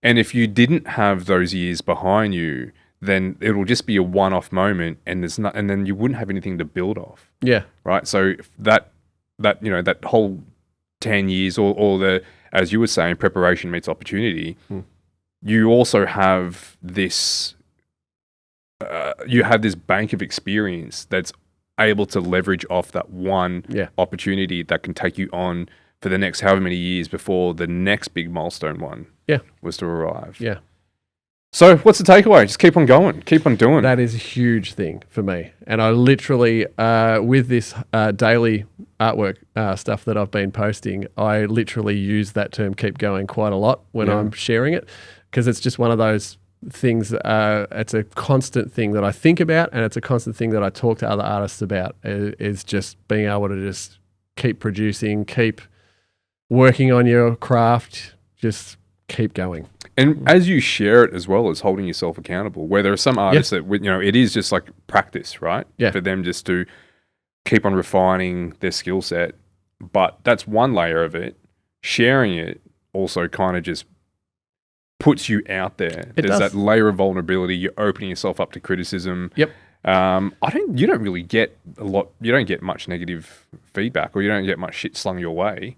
And if you didn't have those years behind you, then it'll just be a one-off moment, and then you wouldn't have anything to build off. Yeah. Right. So that whole 10 years or the, as you were saying, preparation meets opportunity. You also have this. You have this bank of experience that's able to leverage off that one opportunity that can take you on for the next however many years before the next big milestone one was to arrive. Yeah. So what's the takeaway? Just keep on going. Keep on doing. That is a huge thing for me. And I literally, with this daily artwork stuff that I've been posting, I literally use that term keep going quite a lot when I'm sharing it, because it's just one of those things. It's a constant thing that I think about, and it's a constant thing that I talk to other artists about, is just being able to just keep producing, keep working on your craft, just keep going. And as you share it as well as holding yourself accountable, where there are some artists that, it is just like practice, right? Yeah. For them just to keep on refining their skill set. But that's one layer of it. Sharing it also kind of just puts you out there. There's that layer of vulnerability. You're opening yourself up to criticism. Yep. You don't really get you don't get much negative feedback, or you don't get much shit slung your way.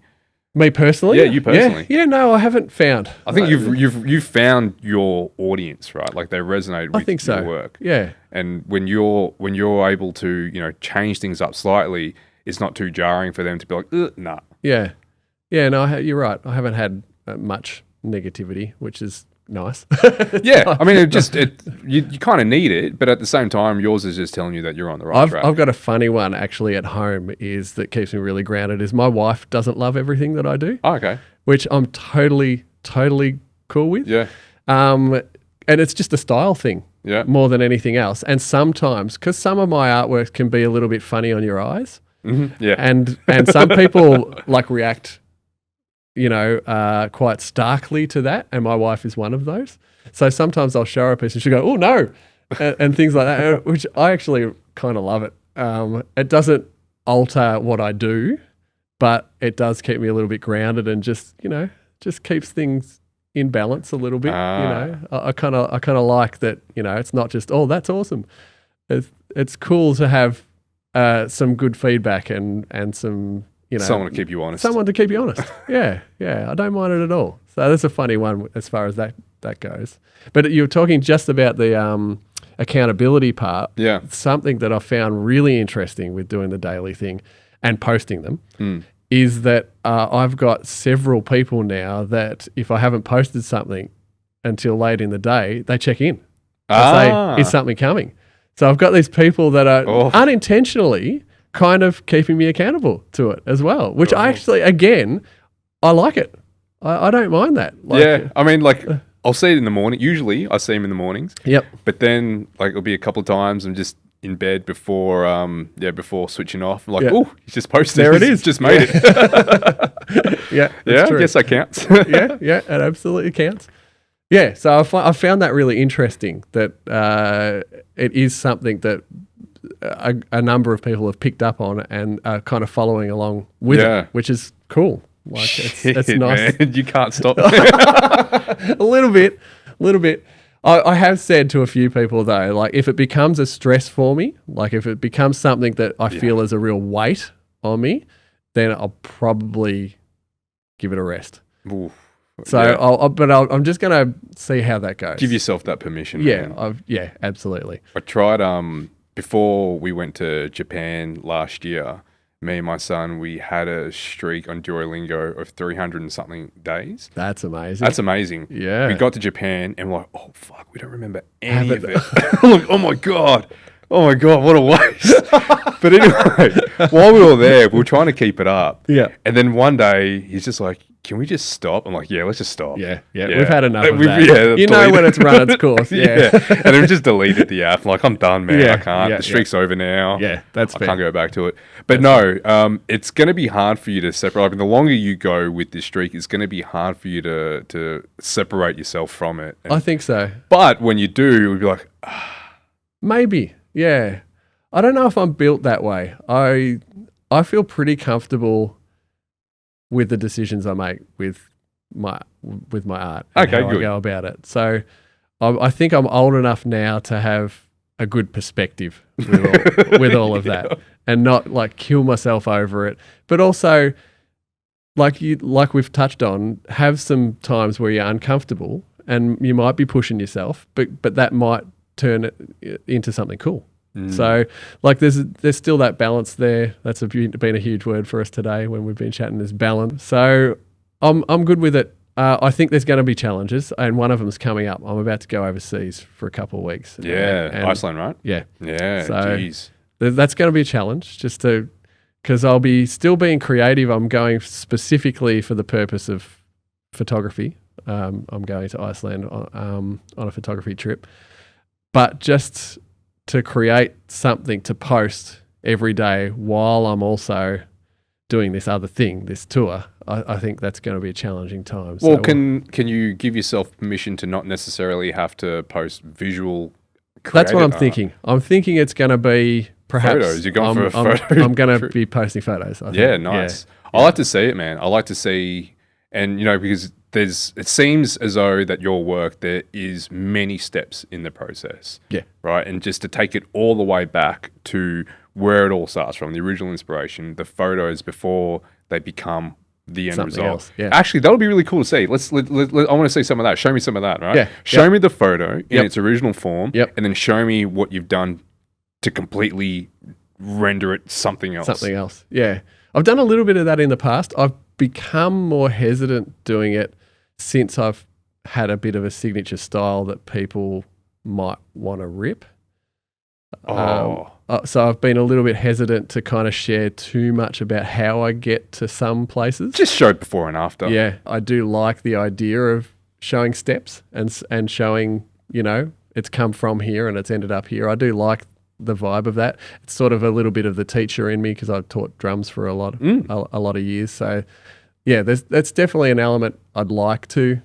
Me personally? Yeah, you personally. Yeah, no, I haven't found. I think you've found your audience, right? Like they resonate with your work. Yeah. And when you're able to, change things up slightly, it's not too jarring for them to be like, nah. Yeah. Yeah, no, you're right. I haven't had much negativity, which is nice. Yeah, I mean, you kind of need it, but at the same time, yours is just telling you that you're on the right track. I've got a funny one actually at home that keeps me really grounded. Is my wife doesn't love everything that I do. Oh, okay. Which I'm totally cool with. Yeah. And it's just a style thing. Yeah. More than anything else. And sometimes, because some of my artworks can be a little bit funny on your eyes. Mm-hmm. Yeah. And some people react quite starkly to that, and my wife is one of those. So sometimes I'll show her a piece and she'll go, "Oh no," and things like that, which I actually kind of love it. It doesn't alter what I do, but it does keep me a little bit grounded and just keeps things in balance a little bit. I kind of like that. It's not just, "Oh, that's awesome." It's cool to have some good feedback and some. Someone to keep you honest. Someone to keep you honest. Yeah. I don't mind it at all. So that's a funny one as far as that goes. But you were talking just about the accountability part. Yeah. Something that I found really interesting with doing the daily thing and posting them is that I've got several people now that if I haven't posted something until late in the day, they check in and say, "Is something coming?" So I've got these people that are unintentionally kind of keeping me accountable to it as well, which I actually, again, I like it. I don't mind that. I mean, I'll see it in the morning. Usually I see him in the mornings. Yep. But then it'll be a couple of times I'm just in bed before switching off. I'm like, oh, he's just posted. There it is. Just made it. Yeah. I guess that counts. Yeah, it absolutely counts. Yeah, so I found that really interesting that it is something that a number of people have picked up on and are kind of following along with it, which is cool. It's nice. Man, you can't stop. A little bit. I have said to a few people though, if it becomes a stress for me, if it becomes something that I feel is a real weight on me, then I'll probably give it a rest. Oof. So I'm just going to see how that goes. Give yourself that permission. Yeah, man. Absolutely. I tried before we went to Japan last year. Me and my son, we had a streak on Duolingo of 300 and something days. That's amazing. Yeah. We got to Japan and we're like, oh fuck, we don't remember any of it. Like, oh my god, what a waste. But anyway, while we were there, we were trying to keep it up. Yeah. And then one day he's just like, can we just stop? I'm like, yeah, let's just stop. Yeah. We've had enough of that. Yeah, when it's run its course. Yeah. And then we just deleted the app. I'm like, I'm done, man. I can't. The streak's over now. Yeah, that's fair. I can't go back to it. But it's going to be hard for you to separate. I mean, the longer you go with this streak, it's going to be hard for you to separate yourself from it. I think so. But when you do, you'll be like, maybe. Yeah. I don't know if I'm built that way. I feel pretty comfortable with the decisions I make with my art and Okay, how good. I go about it. So I think I'm old enough now to have a good perspective with all of that, and not like kill myself over it, but also like we've touched on, have some times where you're uncomfortable and you might be pushing yourself, but that might turn it into something cool. So like there's still that balance there. That's been a huge word for us today when we've been chatting, is balance. So I'm good with it. I think there's going to be challenges, and one of them's coming up. I'm about to go overseas for a couple of weeks. Yeah, and Iceland, right? Yeah. Yeah, so geez. That's going to be a challenge, because I'll be still being creative. I'm going specifically for the purpose of photography. I'm going to Iceland on a photography trip, but just to create something to post every day while I'm also doing this other thing, this tour, I think that's going to be a challenging time. Well, can you give yourself permission to not necessarily have to post visual That's what I'm art? thinking. I'm thinking it's going to be perhaps Photos. You're going for a photo. I'm going to be posting photos. I think. Yeah, nice. Yeah. I like to see it, man. I like to see, and because it seems as though that your work, there is many steps in the process. Yeah. Right. And just to take it all the way back to where it all starts from, the original inspiration, the photos before they become the end Something result. else, yeah. Actually, that'll be really cool to see. I want to see some of that. Show me some of that, right? Yeah. Show me the photo in its original form, Yep. and then show me what you've done to completely render it something else. Something else. Yeah. I've done a little bit of that in the past. I've become more hesitant doing it since I've had a bit of a signature style that people might want to rip. So I've been a little bit hesitant to kind of share too much about how I get to some places. Just show before and after. Yeah, I do like the idea of showing steps and showing, it's come from here and it's ended up here. I do like the vibe of that. It's sort of a little bit of the teacher in me because I've taught drums for a lot of years. So yeah, that's definitely an element I'd like to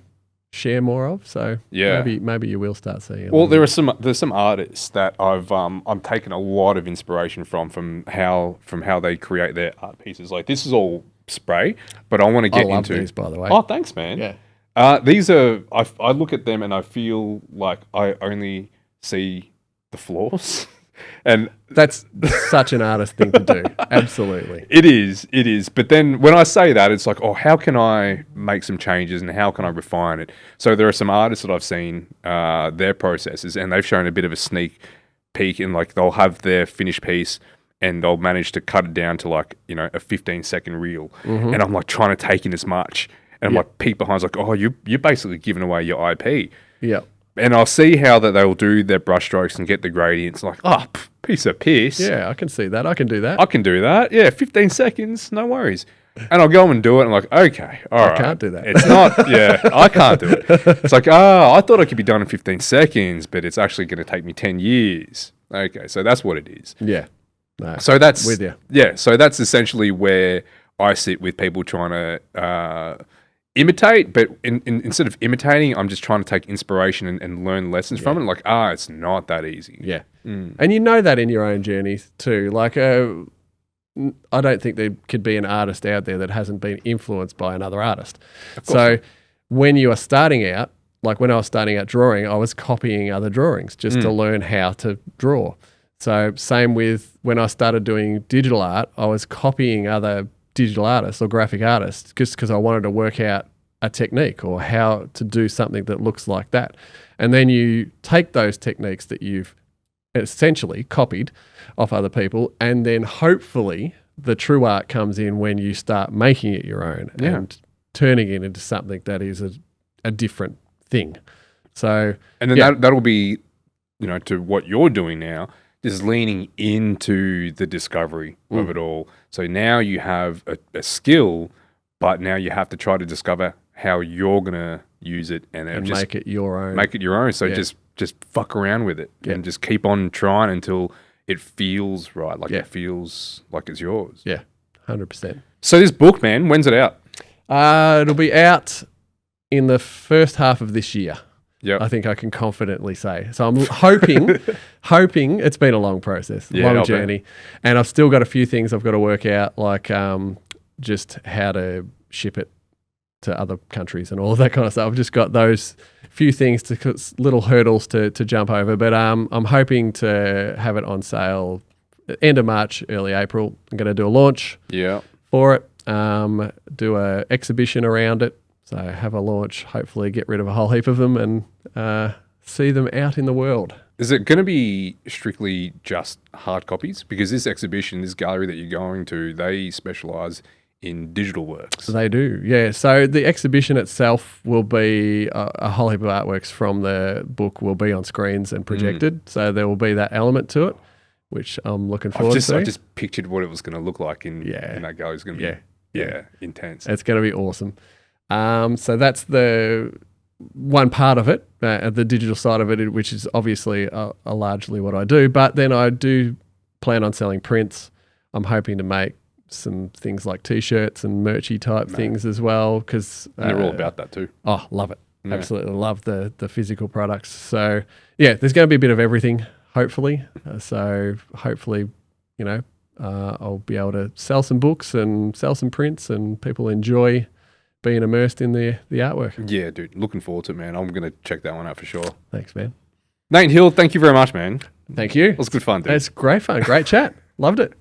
share more of. So yeah, maybe you will start seeing it. Well, there's some artists that I'm taking a lot of inspiration from how they create their art pieces. Like this is all spray, but I want to get I love into these, by the way. Oh, thanks, man. Yeah. These are I look at them and I feel like I only see the flaws. And that's such an artist thing to do. Absolutely. It is. But then when I say that, it's like, oh, how can I make some changes and how can I refine it? So there are some artists that I've seen their processes, and they've shown a bit of a sneak peek, and like they'll have their finished piece and they'll manage to cut it down to like, a 15-second reel. Mm-hmm. And I'm like trying to take in as much. And I'm like peek behind, like, oh, you're basically giving away your IP. Yeah. And I'll see how that they'll do their brush strokes and get the gradients. Like, piece of piss. Yeah, I can see that. I can do that. I can do that. Yeah, 15 seconds, no worries. And I'll go and do it. And I'm like, okay, all right. I can't do that. It's not, I can't do it. It's like, I thought I could be done in 15 seconds, but it's actually going to take me 10 years. Okay, so that's what it is. Yeah. No, so that's with you. Yeah, so that's essentially where I sit with people trying to imitate, but instead of imitating, I'm just trying to take inspiration and learn lessons from it. Like, it's not that easy. Yeah. And you know that in your own journeys too. Like, I don't think there could be an artist out there that hasn't been influenced by another artist. So when you are starting out, like when I was starting out drawing, I was copying other drawings just to learn how to draw. So same with when I started doing digital art, I was copying other digital artists or graphic artists just because I wanted to work out a technique or how to do something that looks like that. And then you take those techniques that you've essentially copied off other people, and then hopefully the true art comes in when you start making it your own and turning it into something that is a different thing. So, and then that'll be, to what you're doing now, is leaning into the discovery of it all. So now you have a skill, but now you have to try to discover how you're going to use it and just make it your own. Make it your own. So just fuck around with it and just keep on trying until it feels right. Like it feels like it's yours. Yeah, 100%. So this book, man, when's it out? It'll be out in the first half of this year. Yeah, I think I can confidently say. So I'm hoping it's been a long process, long journey. And I've still got a few things I've got to work out, like just how to ship it to other countries and all of that kind of stuff. I've just got those few things little hurdles to jump over, but I'm hoping to have it on sale end of March, early April. I'm going to do a launch for it, do a exhibition around it. So have a launch, hopefully get rid of a whole heap of them and see them out in the world. Is it going to be strictly just hard copies? Because this exhibition, this gallery that you're going to, they specialise in digital works. They do, yeah. So the exhibition itself will be a whole heap of artworks from the book will be on screens and projected. So there will be that element to it, which I'm looking forward to. I just pictured what it was going to look like in that gallery. It's going to be intense. It's going to be awesome. So that's the one part of it, the digital side of it, which is obviously a largely what I do. But then I do plan on selling prints. I'm hoping to make some things like T-shirts and merchy type things as well, because they're all about that too. Oh, love it. Yeah. Absolutely love the physical products. So yeah, there's going to be a bit of everything, hopefully. So hopefully, I'll be able to sell some books and sell some prints and people enjoy being immersed in the artwork. Yeah, dude. Looking forward to it, man. I'm going to check that one out for sure. Thanks, man. Nate Hill, thank you very much, man. Thank you. It was good fun, dude. It's great fun. Great chat. Loved it.